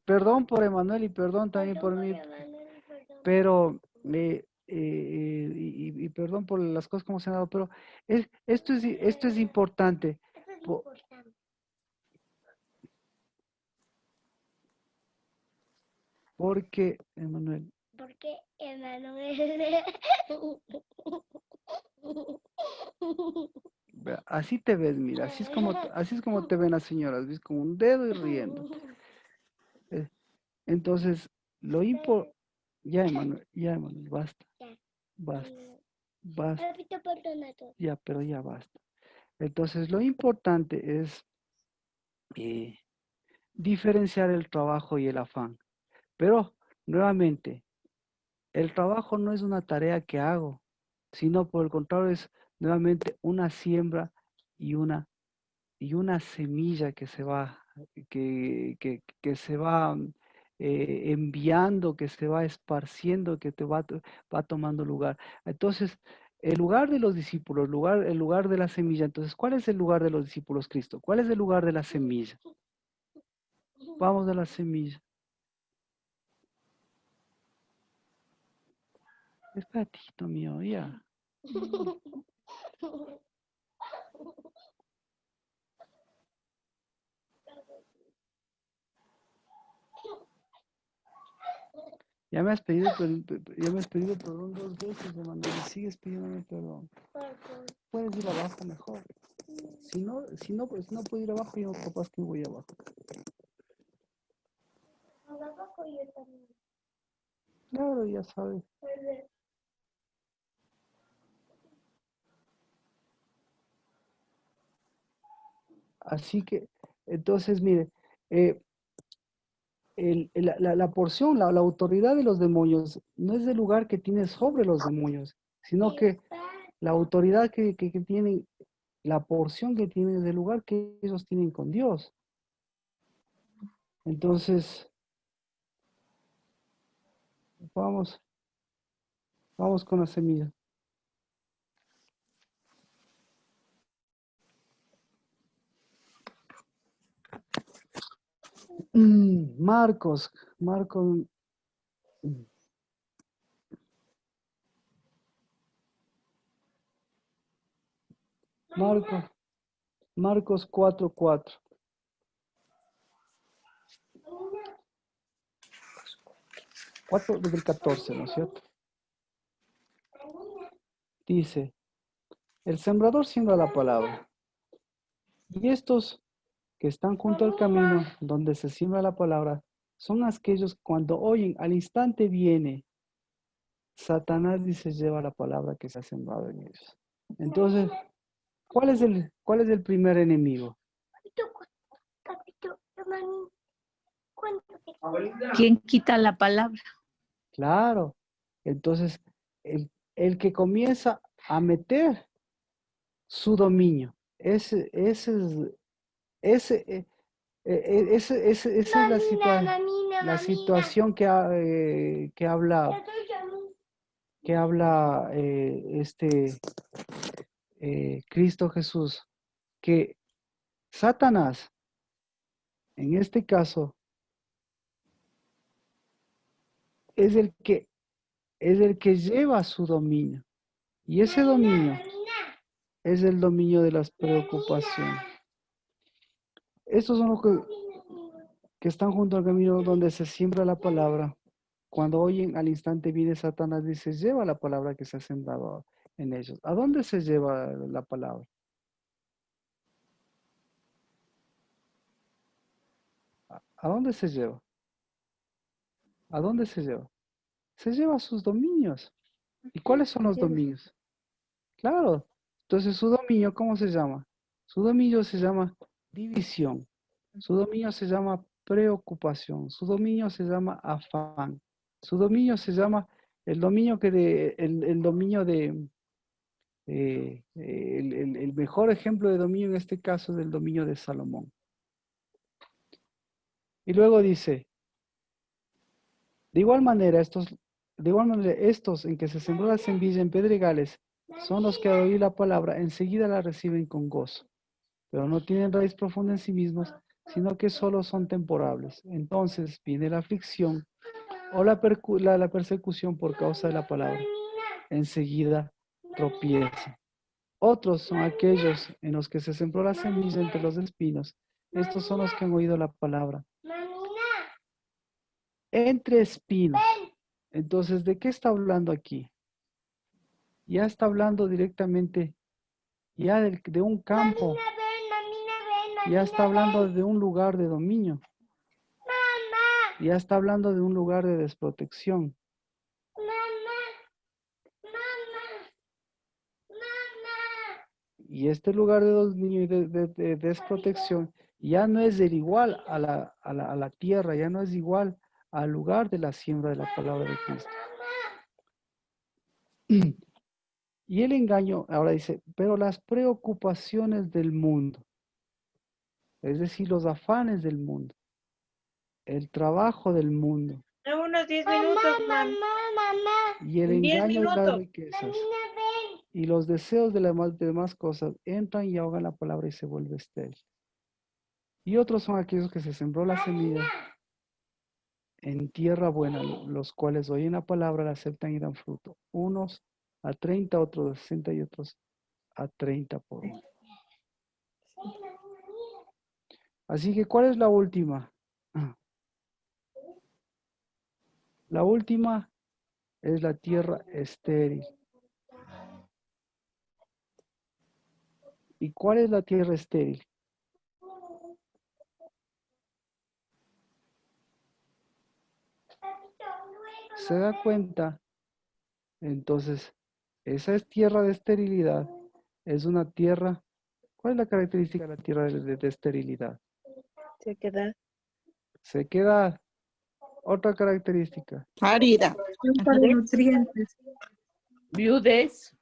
S13: perdón por Emanuel y perdón también por mí, pero y perdón por las cosas como se han dado, pero esto es importante.
S3: Eso es importante.
S13: Porque, Emanuel.
S3: Porque Emanuel.
S13: Así te ves, mira, así es como te ven las señoras, ves con un dedo y riendo. Entonces, lo importante, ya Emanuel, basta, basta. Ya, pero ya basta. Entonces, lo importante es diferenciar el trabajo y el afán. Pero, nuevamente, el trabajo no es una tarea que hago, sino por el contrario es nuevamente una siembra y una semilla que se va, que se va enviando, que se va esparciendo, que te va tomando lugar. Entonces, el lugar de los discípulos, el lugar de la semilla. Entonces, ¿cuál es el lugar de los discípulos, Cristo? ¿Cuál es el lugar de la semilla? Vamos a la semilla. Espérate, hijito mío, ya. Ya me has pedido perdón 2 veces, hermano, y sigues pidiéndome perdón. Puedes ir abajo mejor. Si no puedo ir abajo, yo capaz que voy abajo.
S3: Abajo yo también.
S13: Claro, ya sabes. Así que, entonces, mire, la porción, la autoridad de los demonios no es el lugar que tiene sobre los demonios, sino que la autoridad que tienen, la porción que tienen es el lugar que ellos tienen con Dios. Entonces, vamos con la semilla. Marcos. Marcos 4:4. Desde el 14, ¿no es cierto? Dice, el sembrador siembra la palabra. Y estos que están junto al camino donde se siembra la palabra son aquellos cuando oyen, al instante viene Satanás y se lleva la palabra que se ha sembrado en ellos. Entonces, ¿cuál es el primer enemigo?
S5: ¿Quién quita la palabra?
S13: Claro. Entonces, el que comienza a meter su dominio, esa es la situación que habla Cristo Jesús, que Satanás, en este caso, es el que lleva su dominio. Y ese dominio es el dominio de las preocupaciones. Estos son los que están junto al camino donde se siembra la palabra. Cuando oyen, al instante viene Satanás y se lleva la palabra que se ha sembrado en ellos. ¿A dónde se lleva la palabra? ¿A dónde se lleva? ¿A dónde se lleva? Se lleva a sus dominios. ¿Y cuáles son los dominios? Claro. Entonces, su dominio, ¿cómo se llama? Su dominio se llama división. Su dominio se llama preocupación. Su dominio se llama afán. Su dominio se llama El dominio el dominio de, el mejor ejemplo de dominio en este caso es el dominio de Salomón. Y luego dice, de igual manera estos en que se sembró la semilla en pedregales son los que al oír la palabra enseguida la reciben con gozo, pero no tienen raíz profunda en sí mismos, sino que solo son temporales. Entonces viene la aflicción o la persecución por causa de la palabra. Enseguida tropiezan. Otros son aquellos en los que se sembró la semilla entre los espinos. Estos son los que han oído la palabra. Entre espinos. Entonces, ¿de qué está hablando aquí? Ya está hablando directamente ya de un campo. Ya está hablando de un lugar de dominio. Ya está hablando de un lugar de desprotección. Y este lugar de dominio y de desprotección ya no es del igual a la tierra, ya no es igual al lugar de la siembra de la palabra de Cristo. Y el engaño, ahora dice, pero las preocupaciones del mundo, es decir, los afanes del mundo, el trabajo del mundo,
S2: En unos 10 minutos, mamá.
S13: y el
S2: En 10
S13: engaño de las
S2: minutos.
S13: riquezas, y los deseos de las demás cosas, entran y ahogan la palabra y se vuelve estéril. Y otros son aquellos que se sembró la semilla en tierra buena, los cuales oyen la palabra, la aceptan y dan fruto. Unos a 30, otros a 60 y otros a 30 por uno. Así que, ¿cuál es la última? La última es la tierra estéril. ¿Y cuál es la tierra estéril? ¿Se da cuenta? Entonces, esa es tierra de esterilidad. Es una tierra. ¿Cuál es la característica de la tierra de esterilidad?
S2: Sequedad.
S13: Sequedad. Otra característica.
S8: Árida.
S12: Falta de nutrientes.
S5: Viudez.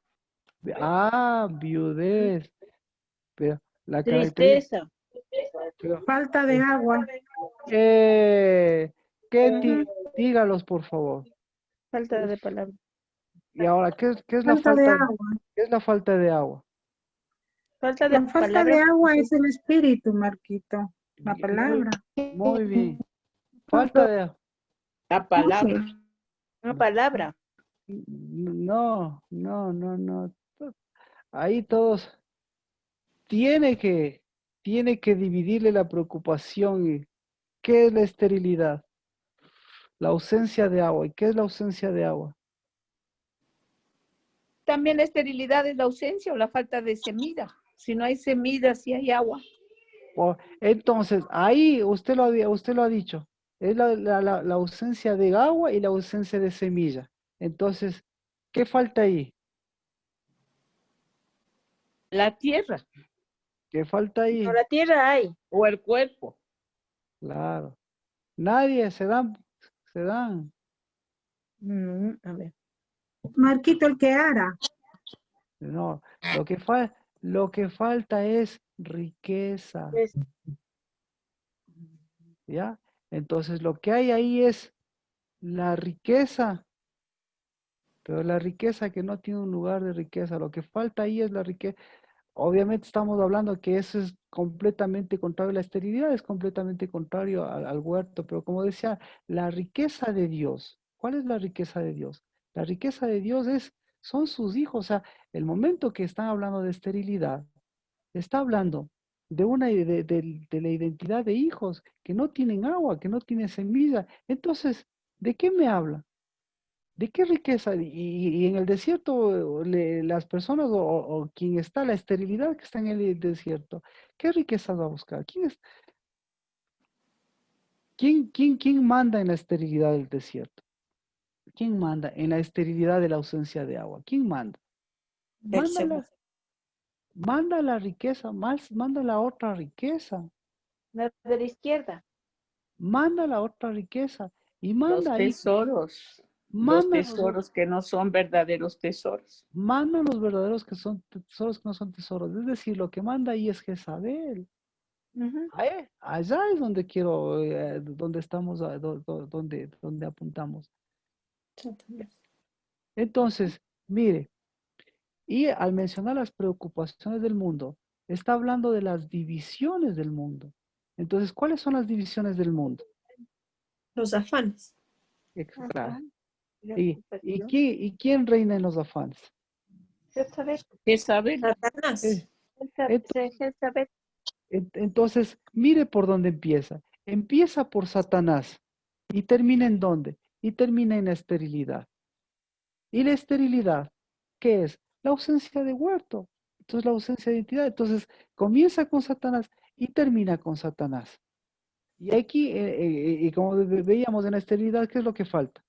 S13: Ah, viudez. Pero la
S2: Tristeza.
S12: Falta de agua.
S13: Dígalos, por favor.
S2: Falta de palabra.
S13: Y ahora, ¿qué es la
S12: Falta de
S13: falta?
S12: agua.
S13: ¿Qué es la falta de agua?
S2: Falta de
S12: La falta
S2: palabra.
S12: de agua es el espíritu, Marquito. La palabra.
S13: Muy bien. Falta de agua.
S5: La palabra.
S2: Una palabra.
S13: No. Ahí todos tiene que dividirle la preocupación. ¿Qué es la esterilidad? La ausencia de agua. ¿Y qué es la ausencia de agua?
S5: También la esterilidad es la ausencia o la falta de semilla. Si no hay semilla, si hay agua.
S13: Entonces, ahí usted lo ha dicho. Es la ausencia de agua y la ausencia de semilla. Entonces, ¿qué falta ahí?
S5: La tierra.
S13: ¿Qué falta ahí?
S2: No, la tierra hay.
S5: O el cuerpo.
S13: Claro. Nadie se dan.
S2: A ver.
S12: Marquito, el que hará.
S13: No, lo que falta es riqueza. ¿Ya? Entonces, lo que hay ahí es la riqueza. Pero la riqueza que no tiene un lugar de riqueza. Lo que falta ahí es la riqueza. Obviamente estamos hablando que eso es completamente contrario, la esterilidad es completamente contrario al huerto, pero como decía, la riqueza de Dios, ¿cuál es la riqueza de Dios? La riqueza de Dios son sus hijos, o sea, el momento que están hablando de esterilidad, está hablando de la identidad de hijos que no tienen agua, que no tienen semilla. Entonces, ¿de qué me habla? ¿De qué riqueza? Y en el desierto, las personas o quien está, la esterilidad que está en el desierto, ¿qué riqueza va a buscar? ¿Quién manda en la esterilidad del desierto? ¿Quién manda en la esterilidad de la ausencia de agua? ¿Quién manda? Manda la riqueza, manda la otra riqueza.
S2: La de la izquierda.
S13: Manda la otra riqueza. Y manda
S5: Los
S13: ahí.
S5: tesoros. Los
S13: Mándanos,
S5: tesoros que no son verdaderos tesoros.
S13: manda los verdaderos que son tesoros que no son tesoros. Es decir, lo que manda ahí es Jezabel. Allá es donde quiero, donde estamos, donde apuntamos. Entonces, mire, y al mencionar las preocupaciones del mundo, está hablando de las divisiones del mundo. Entonces, ¿cuáles son las divisiones del mundo?
S4: Los afanes.
S13: Exacto.
S2: La
S13: ¿Y
S2: ocupación.
S13: quién reina en los afanes?
S5: Jezabel.
S4: Satanás.
S13: Entonces, entonces, mire por dónde empieza. Empieza por Satanás. ¿Y termina en dónde? Y termina en la esterilidad. ¿Y la esterilidad qué es? La ausencia de huerto. Entonces, la ausencia de identidad. Entonces, comienza con Satanás y termina con Satanás. Y aquí, y como veíamos en la esterilidad, ¿qué es lo que falta?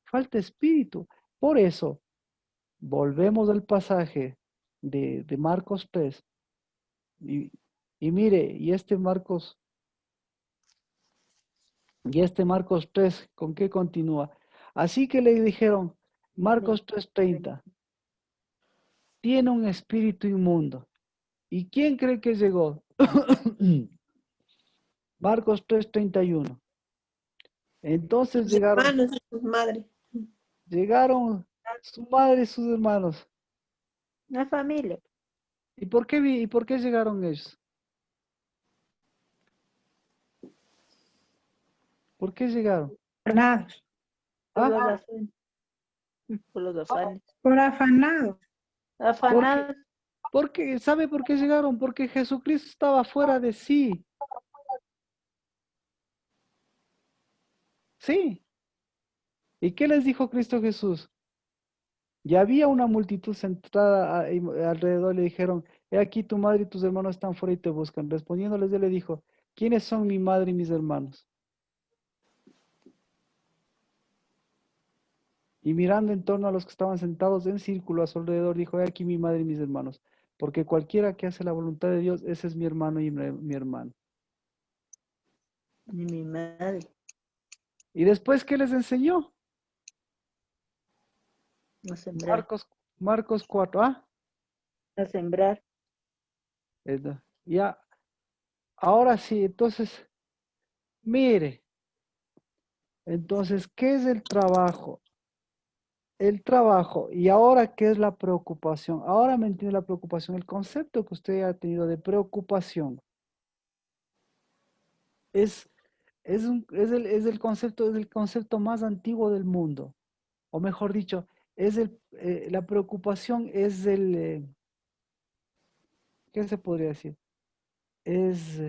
S13: Falta espíritu. Por eso, volvemos al pasaje de Marcos 3. Y mire, y este Marcos 3, ¿con qué continúa? Así que le dijeron, Marcos 3:30, tiene un espíritu inmundo. ¿Y quién cree que llegó? Marcos 3:31. Entonces
S4: Sus
S13: llegaron
S4: hermanos y sus madres.
S13: su madre y sus hermanos.
S2: La familia.
S13: ¿Y por qué llegaron ellos? ¿Por qué llegaron?
S12: Afanados.
S2: Por los
S13: ¿Ah?
S2: afanes. Por los afanes.
S12: Por afanados.
S2: Afanados.
S13: ¿Sabe por qué llegaron? Porque Jesucristo estaba fuera de sí. Sí. ¿Y qué les dijo Cristo Jesús? Ya había una multitud sentada alrededor, le dijeron, he aquí tu madre y tus hermanos están fuera y te buscan. Respondiéndoles, él le dijo, ¿quiénes son mi madre y mis hermanos? Y mirando en torno a los que estaban sentados en círculo a su alrededor, dijo, he aquí mi madre y mis hermanos, porque cualquiera que hace la voluntad de Dios, ese es mi hermano y mi hermano.
S2: Ni mi madre.
S13: ¿Y después qué les enseñó?
S2: A sembrar.
S13: Marcos 4,
S2: A sembrar.
S13: Ya, ahora sí, entonces, mire, entonces, ¿qué es el trabajo? El trabajo, y ahora, ¿qué es la preocupación? Ahora me entiende la preocupación, el concepto que usted ha tenido de preocupación es el concepto más antiguo del mundo, o mejor dicho, la preocupación es ¿qué se podría decir? Es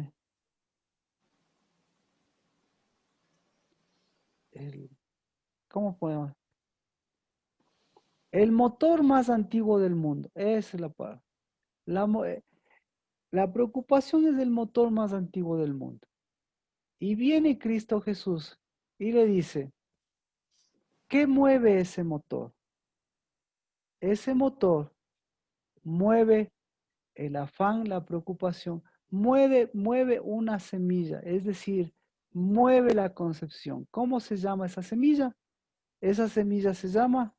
S13: ¿cómo podemos? El motor más antiguo del mundo, esa es la palabra. La preocupación es el motor más antiguo del mundo. Y viene Cristo Jesús y le dice, ¿qué mueve ese motor? Ese motor mueve el afán, la preocupación, mueve una semilla, es decir, mueve la concepción. ¿Cómo se llama esa semilla? Esa semilla se llama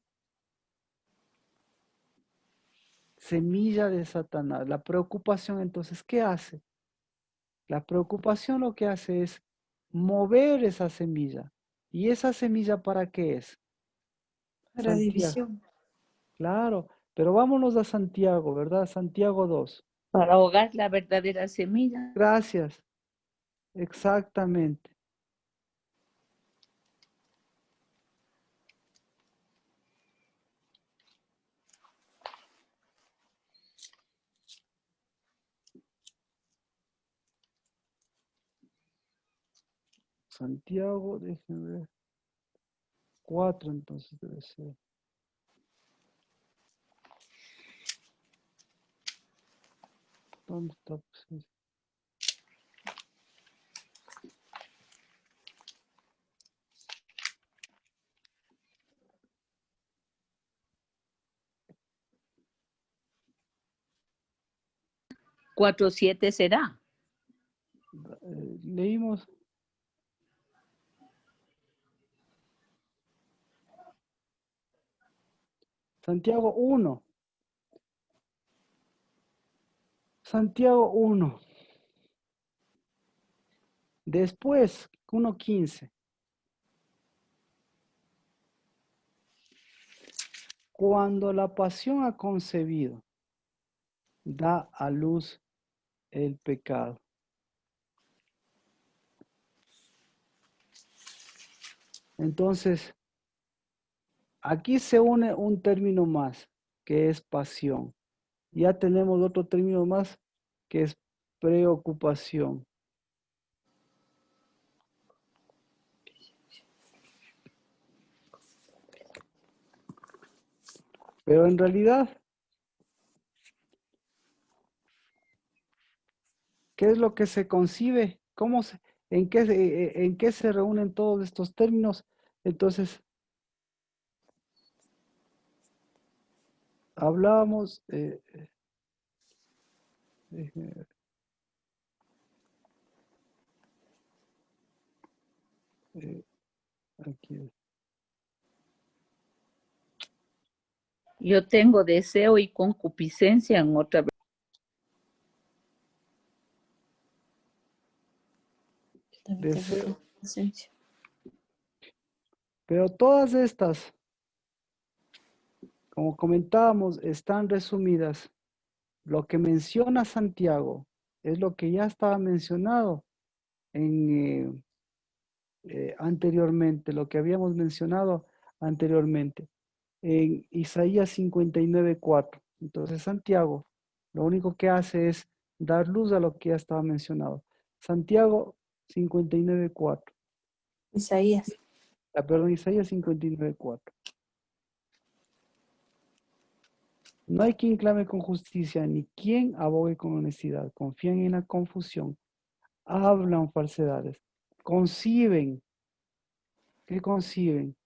S13: semilla de Satanás. La preocupación, entonces, ¿qué hace? La preocupación lo que hace es mover esa semilla. ¿Y esa semilla para qué es?
S4: Para
S13: Santiago.
S4: división.
S13: Claro, pero vámonos a Santiago, ¿verdad? Santiago 2.
S5: Para ahogar la verdadera semilla.
S13: Gracias. Exactamente. Santiago, déjenme ver. 4 entonces debe ser. ¿Dónde está? Pues,
S5: 4:7 será.
S13: Leímos. Santiago 1. Santiago 1. Después, 1:15. Cuando la pasión ha concebido, da a luz el pecado. Entonces, aquí se une un término más, que es pasión. Ya tenemos otro término más, que es preocupación. Pero en realidad, ¿qué es lo que se concibe? ¿En qué se reúnen todos estos términos? Entonces, hablábamos, aquí.
S5: Yo tengo deseo y concupiscencia en otra.
S13: Deseo. Pero todas estas, como comentábamos, están resumidas. Lo que menciona Santiago es lo que ya estaba mencionado anteriormente, lo que habíamos mencionado anteriormente, en Isaías 59:4. Entonces Santiago lo único que hace es dar luz a lo que ya estaba mencionado. Santiago 59:4.
S4: Isaías.
S13: Perdón, Isaías 59:4. No hay quien clame con justicia, ni quien abogue con honestidad. Confían en la confusión, hablan falsedades, conciben. ¿Qué conciben?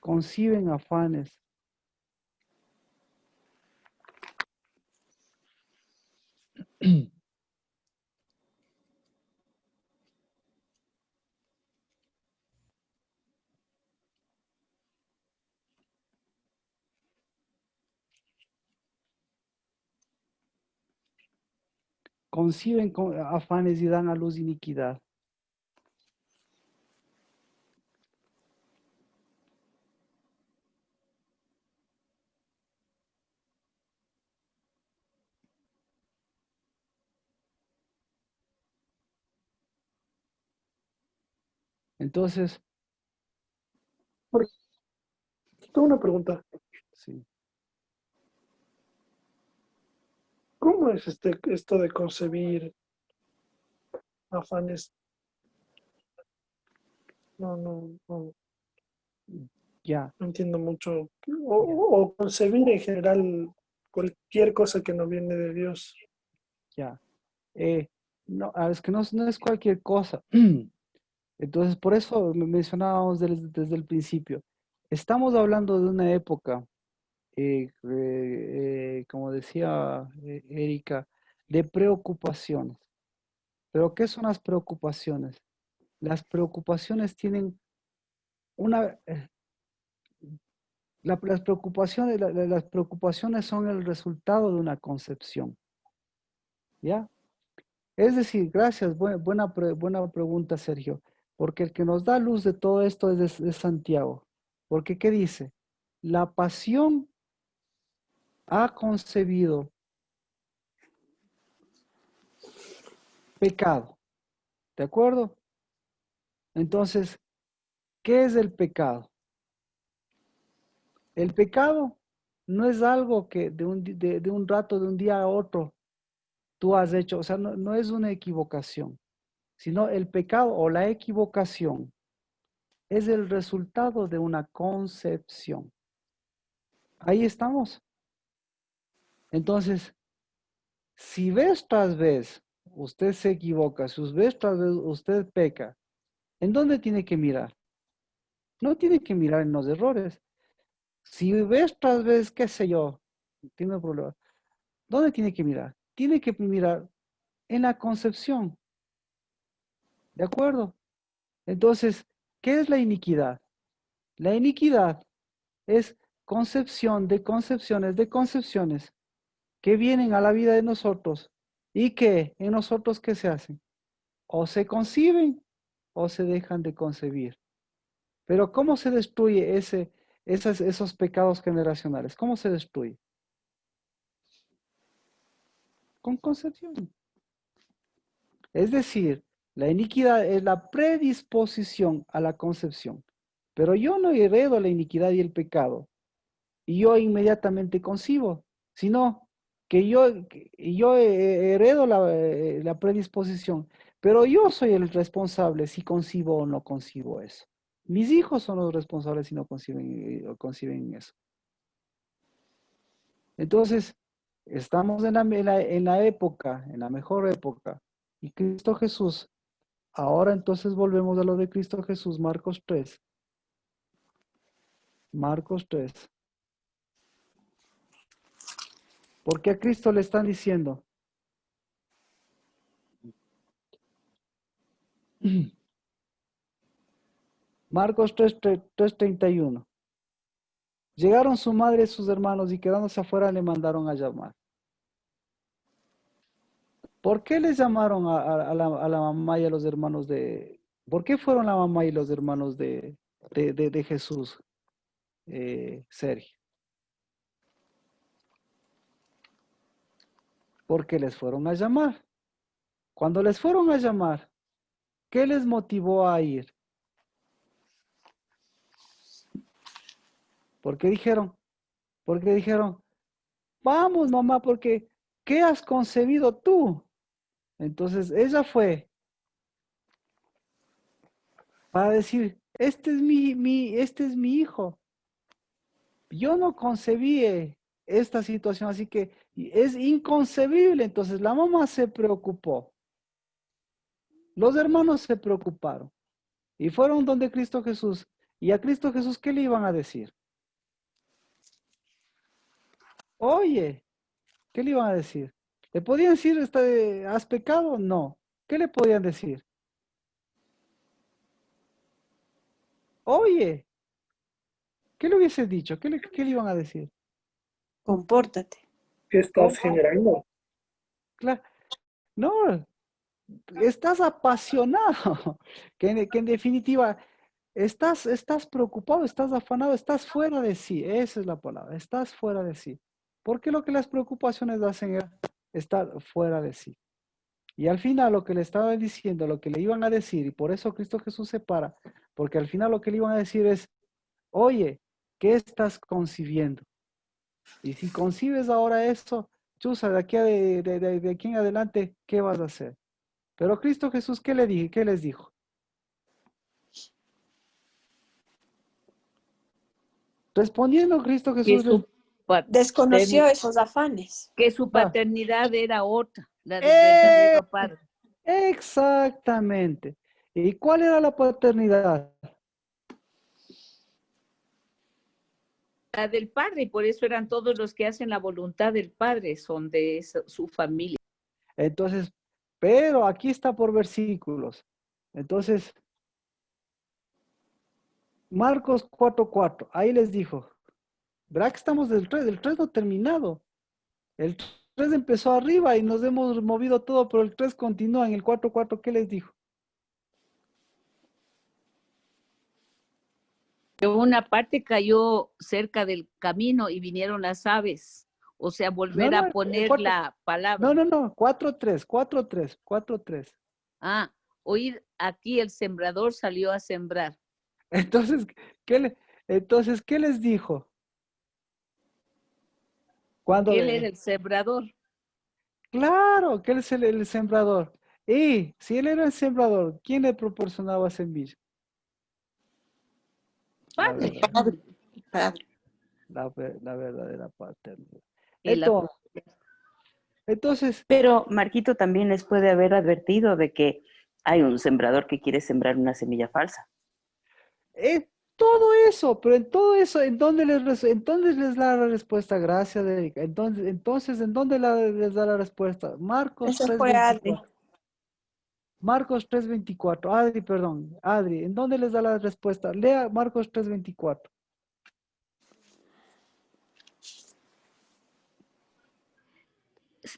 S13: Conciben afanes. Conciben afanes y dan a luz iniquidad. Entonces,
S6: tengo una pregunta.
S13: Sí.
S6: ¿Cómo es esto de concebir afanes? No
S13: Ya.
S6: entiendo mucho. O concebir en general cualquier cosa que no viene de Dios.
S13: Ya. No, es que no es cualquier cosa. Entonces, por eso mencionábamos desde el principio. Estamos hablando de una época, como decía Erika, de preocupaciones. ¿Pero qué son las preocupaciones? Las preocupaciones tienen una... las preocupaciones son el resultado de una concepción. ¿Ya? Es decir, gracias, buena pregunta, Sergio, porque el que nos da luz de todo esto es Santiago. Porque, ¿qué dice? La pasión ha concebido pecado. ¿De acuerdo? Entonces, ¿qué es el pecado? El pecado no es algo que de un rato, de un día a otro, tú has hecho. O sea, no es una equivocación, sino el pecado o la equivocación es el resultado de una concepción. Ahí estamos. Entonces, si vez tras vez usted se equivoca, si vez tras vez usted peca, ¿en dónde tiene que mirar? No tiene que mirar en los errores. Si vez tras vez, qué sé yo, tiene un problema, ¿dónde tiene que mirar? Tiene que mirar en la concepción. ¿De acuerdo? Entonces, ¿qué es la iniquidad? La iniquidad es concepción de concepciones que vienen a la vida de nosotros y que en nosotros, ¿qué se hacen? O se conciben o se dejan de concebir. Pero ¿cómo se destruye esos pecados generacionales? ¿Cómo se destruye? Con concepción. Es decir, la iniquidad es la predisposición a la concepción. Pero yo no heredo la iniquidad y el pecado. Y yo inmediatamente concibo, sino que yo heredo la predisposición. Pero yo soy el responsable si concibo o no concibo eso. Mis hijos son los responsables si no conciben eso. Entonces, estamos en la época, en la mejor época. Y Cristo Jesús, ahora entonces volvemos a lo de Cristo Jesús, Marcos 3. Marcos 3. Porque a Cristo le están diciendo, Marcos 3:31. Llegaron su madre y sus hermanos y quedándose afuera le mandaron a llamar. ¿Por qué les llamaron a la mamá y a los hermanos de... ¿Por qué fueron la mamá y los hermanos de Jesús, Sergio? Porque les fueron a llamar. Cuando les fueron a llamar, ¿qué les motivó a ir? Porque dijeron, vamos mamá, porque ¿qué has concebido tú? Entonces ella fue para decir, este es mi hijo. Yo no concebí esta situación, así que es inconcebible. Entonces la mamá se preocupó. Los hermanos se preocuparon y fueron donde Cristo Jesús. Y a Cristo Jesús, ¿qué le iban a decir? Oye, ¿qué le iban a decir? ¿Le podían decir, has pecado? No. ¿Qué le podían decir? Oye, ¿qué le hubiese dicho? ¿Qué le iban a decir?
S4: Compórtate.
S6: ¿Qué estás generando?
S13: Claro, no, estás apasionado, que en definitiva estás preocupado, estás afanado, estás fuera de sí, esa es la palabra, estás fuera de sí. Porque lo que las preocupaciones hacen es estar fuera de sí. Y al final lo que le estaba diciendo, lo que le iban a decir, y por eso Cristo Jesús se para, porque al final lo que le iban a decir es, oye, ¿qué estás concibiendo? Y si concibes ahora esto, chusa, de aquí en adelante, ¿qué vas a hacer? Pero Cristo Jesús, ¿qué le dije? ¿Qué les dijo? Respondiendo Cristo
S5: Que
S13: Jesús,
S4: Desconoció esos afanes.
S5: que su paternidad era otra, la del verdadero padre.
S13: Exactamente. ¿Y cuál era la paternidad?
S5: La del padre, y por eso eran todos los que hacen la voluntad del padre, son de su familia.
S13: Entonces, pero aquí está por versículos. Entonces, Marcos 4:4, ahí les dijo, ¿verdad que estamos del 3 no ha terminado? El 3 empezó arriba y nos hemos movido todo, pero el 3 continúa en el 4:4, ¿qué les dijo?
S5: Que una parte cayó cerca del camino y vinieron las aves, o sea, volver a poner la palabra.
S13: No, 4:3.
S5: Ah, oír aquí el sembrador salió a sembrar.
S13: Entonces, ¿qué les dijo? Cuando
S5: Él era el sembrador.
S13: Claro, que él es el sembrador. Y si él era el sembrador, ¿quién le proporcionaba semilla?
S5: Padre.
S13: La verdadera paternidad.
S5: El
S13: Entonces,
S14: pero Marquito también les puede haber advertido de que hay un sembrador que quiere sembrar una semilla falsa.
S13: todo eso, pero en todo eso, ¿en dónde les da la respuesta? Gracias, Erika. Entonces, ¿en dónde les da la respuesta? Marcos 3:24. Marcos 3:24. Adri, ¿en dónde les da la respuesta? Lea Marcos 3:24.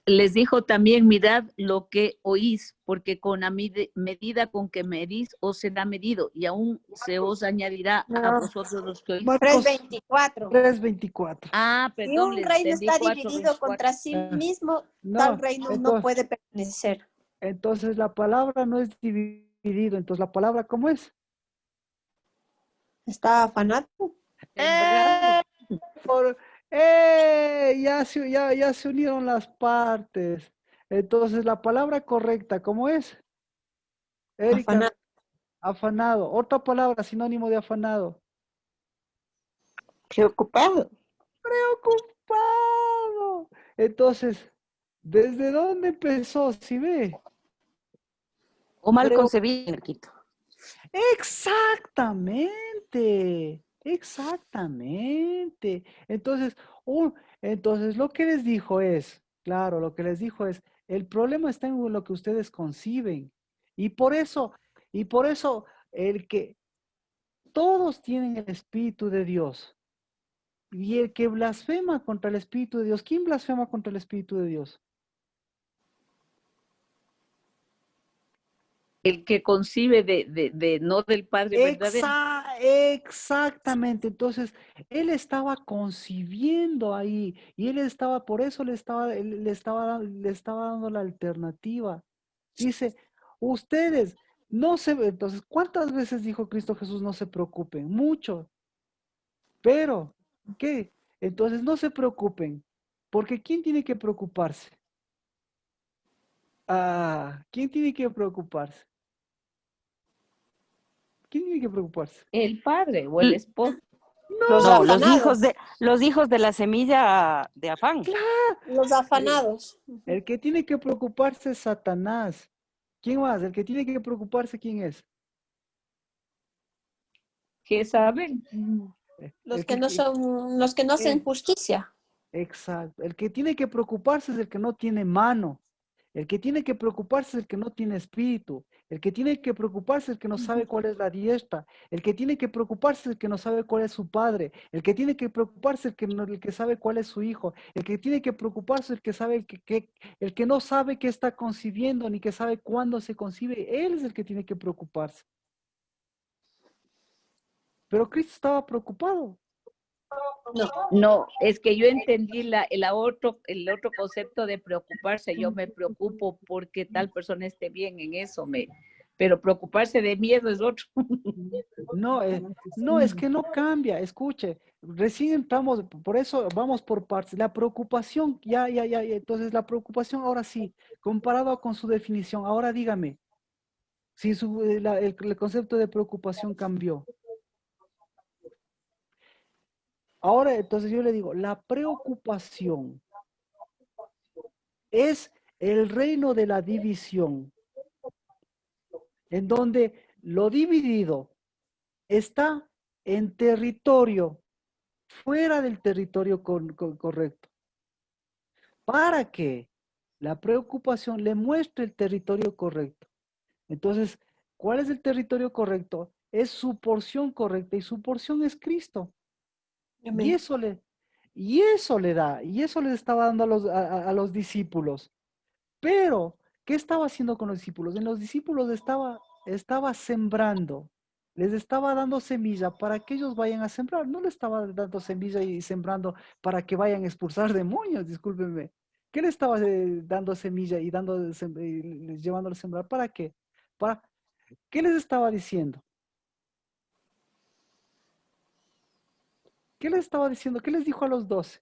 S5: les dijo también, mirad lo que oís, porque con la medida con que medís os será medido, y aún se os añadirá a
S4: No,
S5: vosotros los que oís.
S13: Marcos
S4: 3:24.
S13: 3:24.
S5: Ah,
S4: Si
S5: perdón,
S4: un
S5: les
S4: reino
S5: entendí
S4: está
S5: 4,
S4: dividido
S5: 24.
S4: contra sí mismo, tal
S13: No,
S4: reino no
S13: entonces,
S4: puede permanecer.
S13: entonces la palabra no es dividido. Entonces la palabra, ¿cómo es?
S4: Está afanado.
S5: Sembrado.
S13: Ya se unieron las partes. Entonces la palabra correcta, ¿cómo es? Erika,
S4: Afanado.
S13: afanado. Otra palabra, sinónimo de afanado.
S8: Preocupado.
S13: Preocupado. Entonces, ¿desde dónde empezó? ¿Sí ve?
S14: O mal
S13: Preo-
S14: concebido, Marquito.
S13: Exactamente. Exactamente. Entonces, entonces lo que les dijo es, claro, lo que les dijo es, el problema está en lo que ustedes conciben. Y por eso, el que todos tienen el Espíritu de Dios. Y el que blasfema contra el Espíritu de Dios, ¿quién blasfema contra el Espíritu de Dios?
S5: El que concibe no del Padre verdadero.
S13: Exactamente. Entonces, él estaba concibiendo ahí y él estaba, por eso él le estaba dando la alternativa. Dice, ustedes no se, entonces, ¿cuántas veces dijo Cristo Jesús no se preocupen? Mucho. Pero, ¿qué? Entonces, no se preocupen, porque ¿quién tiene que preocuparse? ¿Quién tiene que preocuparse? ¿Quién tiene que preocuparse?
S5: El padre o el esposo.
S4: Los
S14: No,
S4: afanados.
S14: los hijos de la semilla de afán.
S4: Los afanados.
S13: El que tiene que preocuparse es Satanás. ¿Quién más? El que tiene que preocuparse, ¿quién es?
S5: ¿Qué saben?
S4: Los que no hacen justicia.
S13: Exacto. El que tiene que preocuparse es el que no tiene mano. El que tiene que preocuparse es el que no tiene espíritu. El que tiene que preocuparse es el que no sabe cuál es la diestra. El que tiene que preocuparse es el que no sabe cuál es su padre. El que tiene que preocuparse es el que sabe cuál es su hijo. El que tiene que preocuparse es el que sabe el que no sabe qué está concibiendo ni que sabe cuándo se concibe. Él es el que tiene que preocuparse. Pero Cristo estaba preocupado.
S5: No, es que yo entendí el otro concepto de preocuparse. Yo me preocupo porque tal persona esté bien en eso, pero preocuparse de miedo es otro.
S13: No, no, es que no cambia. Escuche, recién entramos, por eso vamos por partes. La preocupación, ya. Entonces, la preocupación, ahora sí, comparado con su definición, ahora dígame, si el concepto de preocupación cambió. Ahora, entonces yo le digo, la preocupación es el reino de la división, en donde lo dividido está en territorio, fuera del territorio correcto, para que la preocupación le muestre el territorio correcto. Entonces, ¿cuál es el territorio correcto? Es su porción correcta y su porción es Cristo. Y eso le da, y eso les estaba dando a los discípulos. Pero, ¿qué estaba haciendo con los discípulos? En los discípulos estaba sembrando, les estaba dando semilla para que ellos vayan a sembrar. No les estaba dando semilla y sembrando para que vayan a expulsar demonios, discúlpenme. ¿Qué le estaba dando semilla y llevándoles a sembrar? ¿Para qué? ¿Qué les estaba diciendo? ¿Qué les estaba diciendo? ¿Qué les dijo a los 12?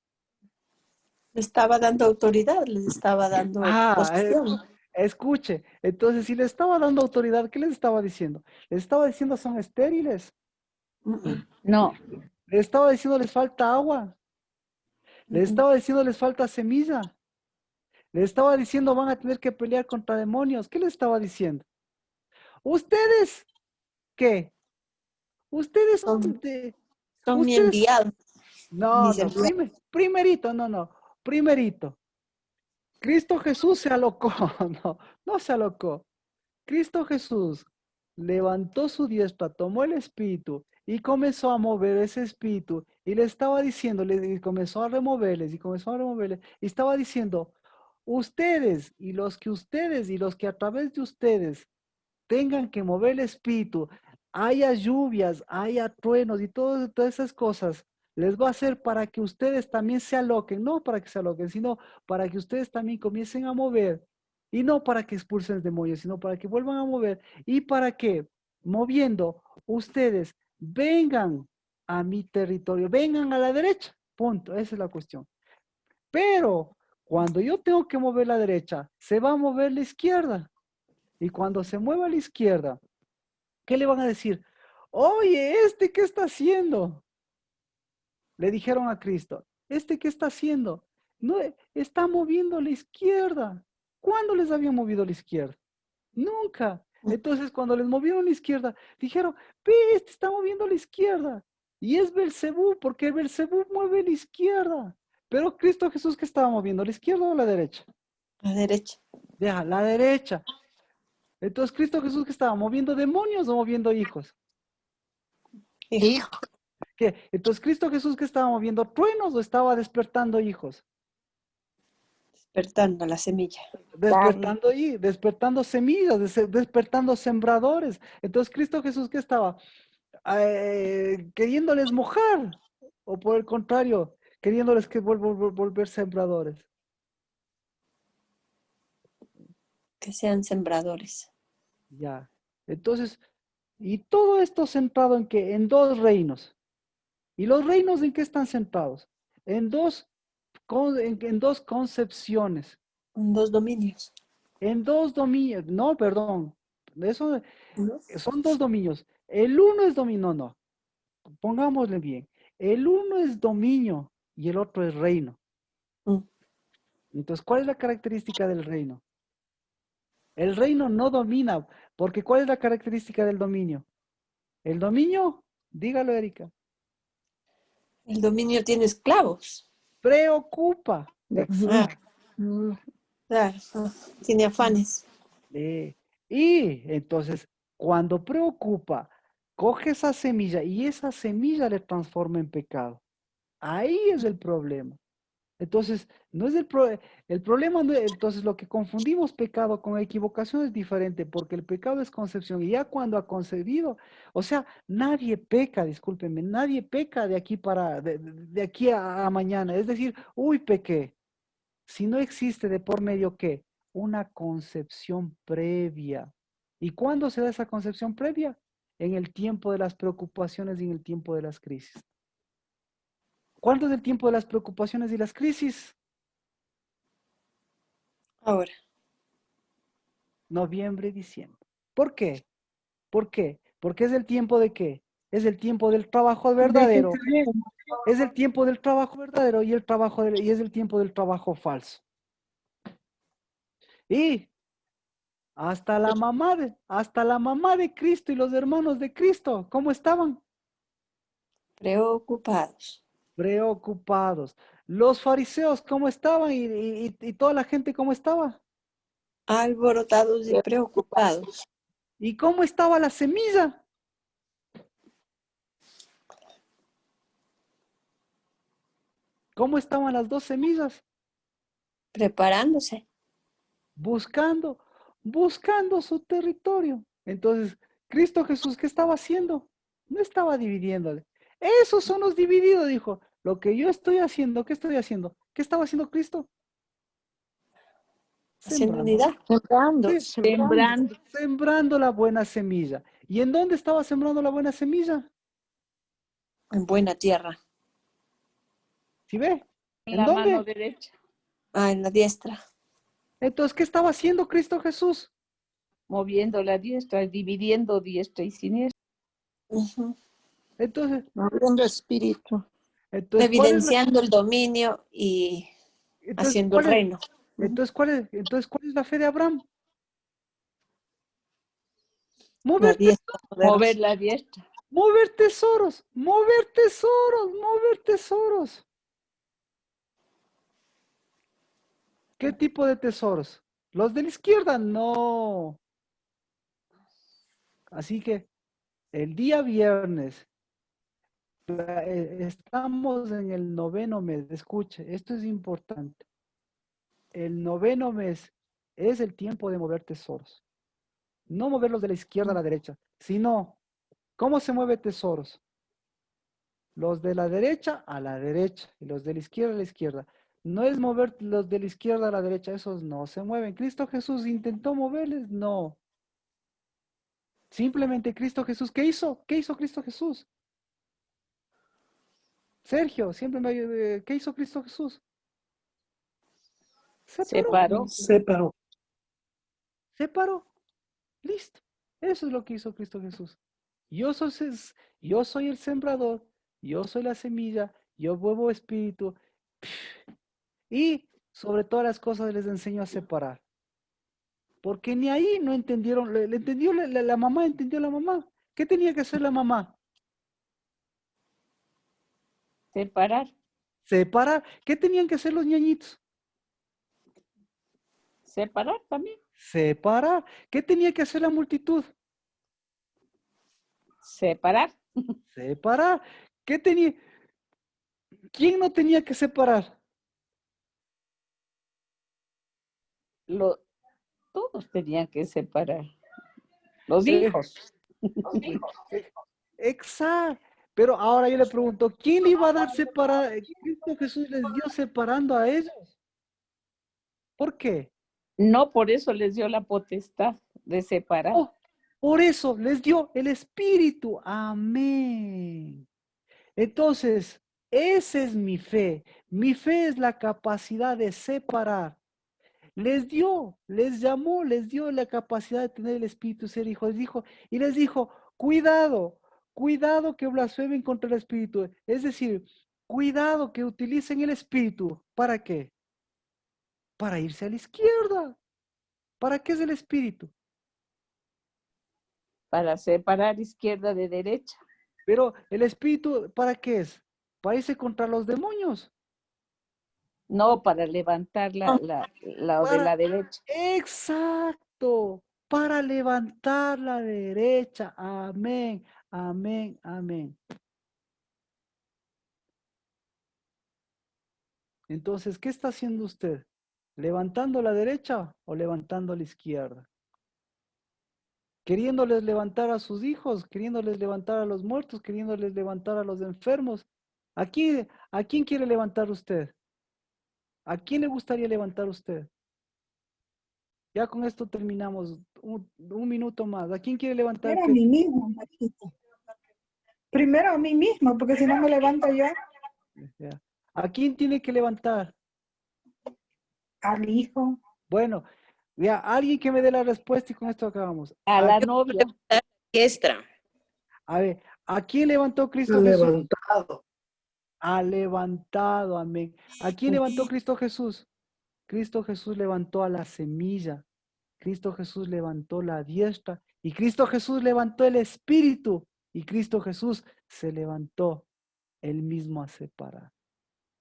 S4: Les estaba dando autoridad, les estaba dando posición.
S13: Escuche, entonces si le estaba dando autoridad, ¿qué les estaba diciendo? Les estaba diciendo son estériles.
S5: No.
S13: Les estaba diciendo les falta agua. Les estaba diciendo les falta semilla. Les estaba diciendo van a tener que pelear contra demonios. ¿Qué les estaba diciendo? ¿Ustedes qué? Ustedes
S4: son mi
S13: ustedes.
S4: enviado.
S13: No, primerito, primerito. Cristo Jesús se alocó, no se alocó. Cristo Jesús levantó su diestra, tomó el espíritu y comenzó a mover ese espíritu y le estaba diciendo, y comenzó a removerles y estaba diciendo, ustedes y los que a través de ustedes tengan que mover el espíritu, haya lluvias, haya truenos y todas esas cosas, les va a hacer para que ustedes también se aloquen, no para que se aloquen, sino para que ustedes también comiencen a mover, y no para que expulsen demonios, sino para que vuelvan a mover, y para que, moviendo, ustedes vengan a mi territorio, vengan a la derecha, punto, esa es la cuestión. Pero cuando yo tengo que mover la derecha, se va a mover la izquierda. Y cuando se mueva a la izquierda, ¿qué le van a decir? Oye, ¿qué está haciendo? Le dijeron a Cristo, ¿qué está haciendo? No, está moviendo a la izquierda. ¿Cuándo les habían movido a la izquierda? Nunca. Entonces, cuando les movieron a la izquierda, dijeron, ve, está moviendo a la izquierda. Y es Belcebú, porque Belcebú mueve a la izquierda. Pero Cristo Jesús, ¿qué estaba moviendo? ¿A la izquierda o a la derecha?
S4: A la derecha.
S13: Ya, la derecha. Entonces, Cristo Jesús, ¿qué estaba moviendo demonios o moviendo hijos?
S8: Hijo.
S13: ¿Qué? Entonces, Cristo Jesús, ¿qué estaba moviendo truenos o estaba despertando hijos?
S4: Despertando la semilla.
S13: Despertando semillas, despertando sembradores. Entonces, Cristo Jesús, ¿qué estaba? Queriéndoles mojar, o por el contrario, queriéndoles que volver sembradores.
S4: Que sean sembradores.
S13: Ya. Entonces, y todo esto centrado en que en dos reinos. ¿Y los reinos en qué están sentados? En dos concepciones.
S4: En dos dominios.
S13: En dos dominios. No, perdón. Eso son dos dominios. El uno es dominio, no. Pongámosle bien. El uno es dominio y el otro es reino. Entonces, ¿cuál es la característica del reino? El reino no domina, porque ¿cuál es la característica del dominio? El dominio, dígalo, Erika.
S4: El dominio tiene esclavos.
S13: Preocupa.
S4: Claro, tiene afanes.
S13: Y entonces, cuando preocupa, coge esa semilla y esa semilla le transforma en pecado. Ahí es el problema. Entonces, no es el problema, entonces lo que confundimos pecado con equivocación es diferente, porque el pecado es concepción y ya cuando ha concebido, o sea, nadie peca, discúlpenme, nadie peca de aquí de aquí a mañana, es decir, uy, pequé, si no existe de por medio ¿qué? Una concepción previa. ¿Y cuándo se da esa concepción previa? En el tiempo de las preocupaciones y en el tiempo de las crisis. ¿Cuándo es el tiempo de las preocupaciones y las crisis?
S4: Ahora.
S13: Noviembre, diciembre. ¿Por qué? ¿Por qué? Porque es el tiempo de qué? Es el tiempo del trabajo verdadero. Es el tiempo del trabajo verdadero y es el tiempo del trabajo falso. Y hasta la mamá de Cristo y los hermanos de Cristo, ¿cómo estaban?
S4: Preocupados.
S13: Preocupados. Los fariseos, ¿cómo estaban? Y toda la gente, ¿cómo estaba?
S4: Alborotados y preocupados.
S13: ¿Y cómo estaba la semilla? ¿Cómo estaban las dos semillas?
S4: Preparándose.
S13: Buscando su territorio. Entonces, Cristo Jesús, ¿qué estaba haciendo? No estaba dividiéndole. Esos son los divididos, dijo. Lo que yo estoy haciendo, ¿qué estoy haciendo? ¿Qué estaba haciendo Cristo?
S4: Haciendo unidad.
S13: Sembrando la buena semilla. ¿Y en dónde estaba sembrando la buena semilla?
S4: En buena tierra.
S13: ¿Sí ve?
S5: En la
S13: dónde?
S5: mano derecha.
S4: En la diestra.
S13: Entonces, ¿qué estaba haciendo Cristo Jesús?
S5: Moviendo la diestra, dividiendo diestra y siniestra.
S13: Entonces,
S8: moviendo espíritu.
S13: Entonces,
S4: evidenciando el dominio y haciendo el reino.
S13: Entonces, ¿cuál es la fe de Abraham? Mover
S5: la diestra.
S13: Mover tesoros, mover tesoros, mover tesoros. ¿Qué tipo de tesoros? Los de la izquierda, no. Así que el día viernes estamos en el 9º mes. Escuche, esto es importante. el noveno mes es el tiempo de mover tesoros. No moverlos de la izquierda a la derecha, sino, ¿cómo se mueve tesoros? Los de la derecha a la derecha y los de la izquierda a la izquierda. No es mover los de la izquierda a la derecha, esos no se mueven. ¿Cristo Jesús intentó moverles? No. Simplemente Cristo Jesús, ¿qué hizo? ¿Qué hizo Cristo Jesús? Sergio, siempre me ayuda. ¿Qué hizo Cristo Jesús?
S5: Separó.
S6: Separó.
S13: Separó. Listo. Eso es lo que hizo Cristo Jesús. Yo soy el sembrador, yo soy la semilla, yo muevo espíritu. Y sobre todas las cosas les enseño a separar. Porque ni ahí no entendieron, le entendió la mamá, entendió la mamá. ¿Qué tenía que hacer la mamá?
S5: Separar.
S13: Separar. ¿Qué tenían que hacer los ñañitos?
S5: Separar también.
S13: Separar. ¿Qué tenía que hacer la multitud?
S5: Separar.
S13: Separar. ¿Qué tenía? ¿Quién no tenía que separar?
S5: Todos tenían que separar. Los
S13: Sí.
S5: hijos.
S13: Exacto. Pero ahora yo le pregunto, ¿quién le iba a dar separar? Cristo Jesús les dio separando a ellos. ¿Por qué?
S5: No, por eso les dio la potestad de separar.
S13: Oh, por eso les dio el Espíritu. Amén. Entonces, esa es mi fe. Mi fe es la capacidad de separar. Les dio, les llamó, les dio la capacidad de tener el Espíritu, ser hijos. Y les dijo, cuidado, cuidado que blasfemen contra el Espíritu. Es decir, cuidado que utilicen el Espíritu. ¿Para qué? Para irse a la izquierda. ¿Para qué es el Espíritu?
S5: Para separar izquierda de derecha.
S13: Pero el Espíritu, ¿para qué es? Para irse contra los demonios.
S5: No, para levantar la de la derecha.
S13: Exacto, para levantar la derecha. Amén, amén, amén. Entonces, ¿qué está haciendo usted? ¿Levantando la derecha o levantando la izquierda? Queriéndoles levantar a sus hijos, queriéndoles levantar a los muertos, queriéndoles levantar a los enfermos. ¿A quién quiere levantar usted? ¿A quién le gustaría levantar usted? Ya con esto terminamos. Un minuto más. ¿A quién quiere levantar?
S12: Primero a mí mismo, Maxito. Primero a mí mismo, porque si no me levanto yo.
S13: Ya. ¿A quién tiene que levantar?
S12: Al hijo.
S13: Bueno, ya, alguien que me dé la respuesta y con esto acabamos.
S5: A la novia.
S14: Extra.
S13: A ver, ¿a quién levantó Cristo Jesús?
S6: Levantado.
S13: Ha levantado, amén. ¿A quién levantó Cristo Jesús? Cristo Jesús levantó a la semilla. Cristo Jesús levantó la diestra. Y Cristo Jesús levantó el espíritu. Y Cristo Jesús se levantó él mismo a separar.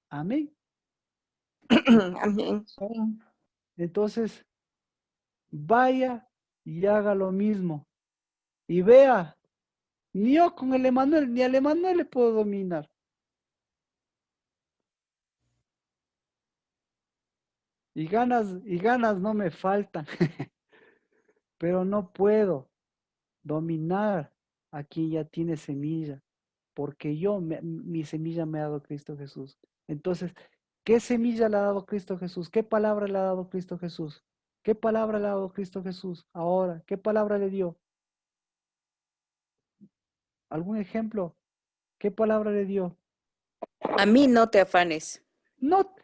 S13: Amén.
S8: Amén.
S13: Entonces, vaya y haga lo mismo. Y vea, ni yo con el Emanuel, ni al Emanuel le puedo dominar. Y ganas no me faltan. Pero no puedo dominar a quien ya tiene semilla. Porque mi semilla me ha dado Cristo Jesús. Entonces, ¿qué semilla le ha dado Cristo Jesús? ¿Qué palabra le ha dado Cristo Jesús? ¿Qué palabra le ha dado Cristo Jesús ahora? ¿Qué palabra le dio? ¿Algún ejemplo? ¿Qué palabra le dio?
S14: A mí no te afanes.
S13: No,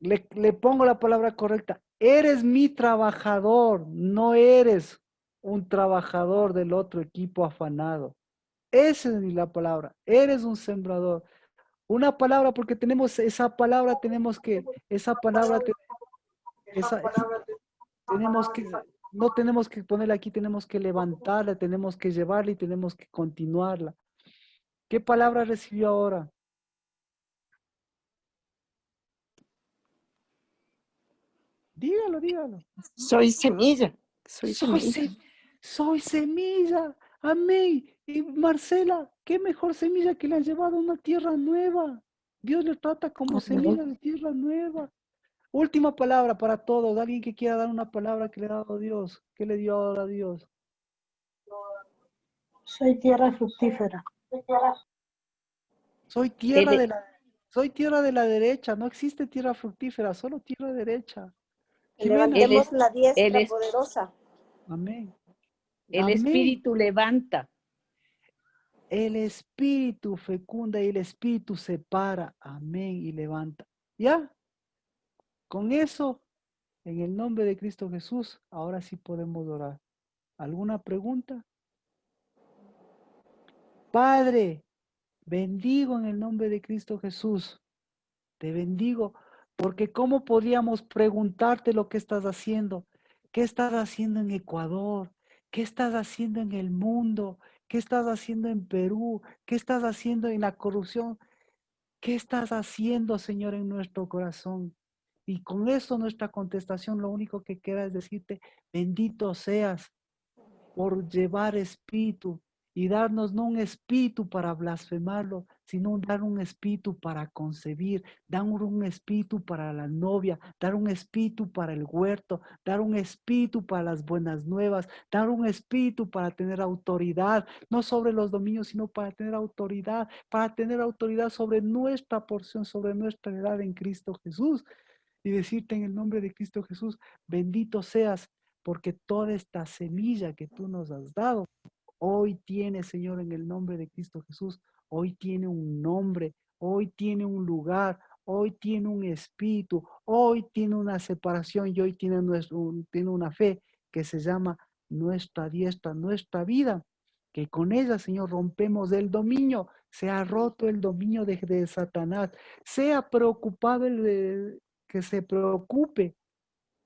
S13: le pongo la palabra correcta. Eres mi trabajador, no eres un trabajador del otro equipo afanado. Esa es la palabra. Eres un sembrador. Una palabra, porque tenemos esa palabra, tenemos que no tenemos que ponerla aquí, tenemos que levantarla, tenemos que llevarla y tenemos que continuarla. ¿Qué palabra recibió ahora? Dígalo.
S8: Soy semilla. Soy semilla.
S13: Soy semilla. Amén. Y Marcela, qué mejor semilla que la ha llevado a una tierra nueva. Dios le trata como semilla de tierra nueva. Última palabra para todos. Alguien que quiera dar una palabra que le ha dado Dios. ¿Qué le dio ahora a Dios?
S12: Soy tierra fructífera.
S13: Soy tierra de la derecha. No existe tierra fructífera, solo tierra derecha.
S4: Levantemos la diestra
S5: es-
S4: poderosa.
S13: Amén.
S5: El
S13: Amén.
S5: Espíritu levanta.
S13: El Espíritu fecunda y el Espíritu separa. Amén. Y levanta. ¿Ya? Con eso, en el nombre de Cristo Jesús, ahora sí podemos orar. ¿Alguna pregunta? Padre, bendigo en el nombre de Cristo Jesús. Te bendigo porque ¿cómo podríamos preguntarte lo que estás haciendo? ¿Qué estás haciendo en Ecuador? ¿Qué estás haciendo en el mundo? ¿Qué estás haciendo en Perú? ¿Qué estás haciendo en la corrupción? ¿Qué estás haciendo, Señor, en nuestro corazón? Y con eso nuestra contestación lo único que queda es decirte, bendito seas por llevar espíritu y darnos no un espíritu para blasfemarlo, sino dar un espíritu para concebir, dar un espíritu para la novia, dar un espíritu para el huerto, dar un espíritu para las buenas nuevas, dar un espíritu para tener autoridad, no sobre los dominios, sino para tener autoridad sobre nuestra porción, sobre nuestra heredad en Cristo Jesús. Y decirte en el nombre de Cristo Jesús, bendito seas, porque toda esta semilla que tú nos has dado, hoy tiene, Señor, en el nombre de Cristo Jesús, hoy tiene un nombre, hoy tiene un lugar, hoy tiene un espíritu, hoy tiene una separación y hoy tiene, tiene una fe que se llama nuestra diestra, nuestra vida, que con ella, Señor, rompemos el dominio, se ha roto el dominio de Satanás, sea preocupado que se preocupe,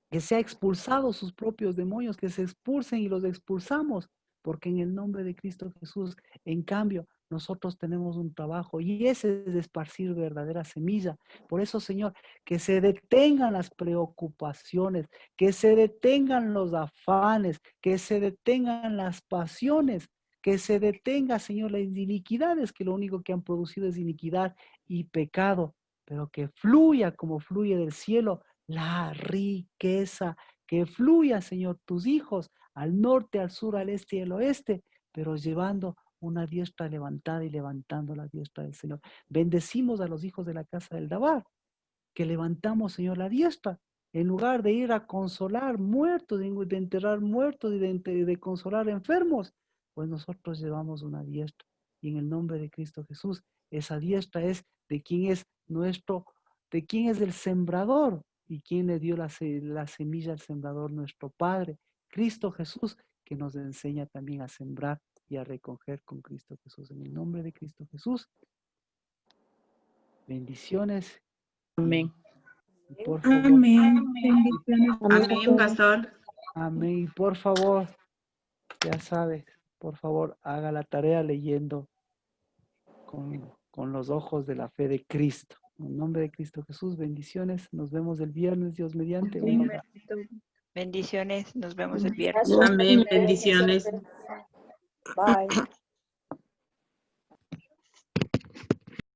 S13: que sea expulsado sus propios demonios, que se expulsen y los expulsamos, porque en el nombre de Cristo Jesús, en cambio, nosotros tenemos un trabajo y ese es de esparcir verdadera semilla. Por eso, Señor, que se detengan las preocupaciones, que se detengan los afanes, que se detengan las pasiones, que se detenga, Señor, las iniquidades, que lo único que han producido es iniquidad y pecado, pero que fluya como fluye del cielo la riqueza, que fluya, Señor, tus hijos al norte, al sur, al este y al oeste, pero llevando una diestra levantada y levantando la diestra del Señor. Bendecimos a los hijos de la casa del Dabar, que levantamos, Señor, la diestra, en lugar de ir a consolar muertos, de enterrar muertos y de consolar enfermos, pues nosotros llevamos una diestra. Y en el nombre de Cristo Jesús, esa diestra es de quien es de quien es el sembrador y quien le dio la semilla al sembrador, nuestro Padre, Cristo Jesús, que nos enseña también a sembrar y a recoger con Cristo Jesús. En el nombre de Cristo Jesús, bendiciones.
S5: Amén.
S13: Y por favor,
S12: Amén. Bendiciones.
S15: Amén, pastor.
S13: amén. Y por favor, ya sabes, por favor, haga la tarea leyendo con los ojos de la fe de Cristo. En nombre de Cristo Jesús, bendiciones. Nos vemos el viernes, Dios mediante.
S2: Bendiciones, nos vemos el viernes.
S15: Amén, bendiciones.
S4: Bye.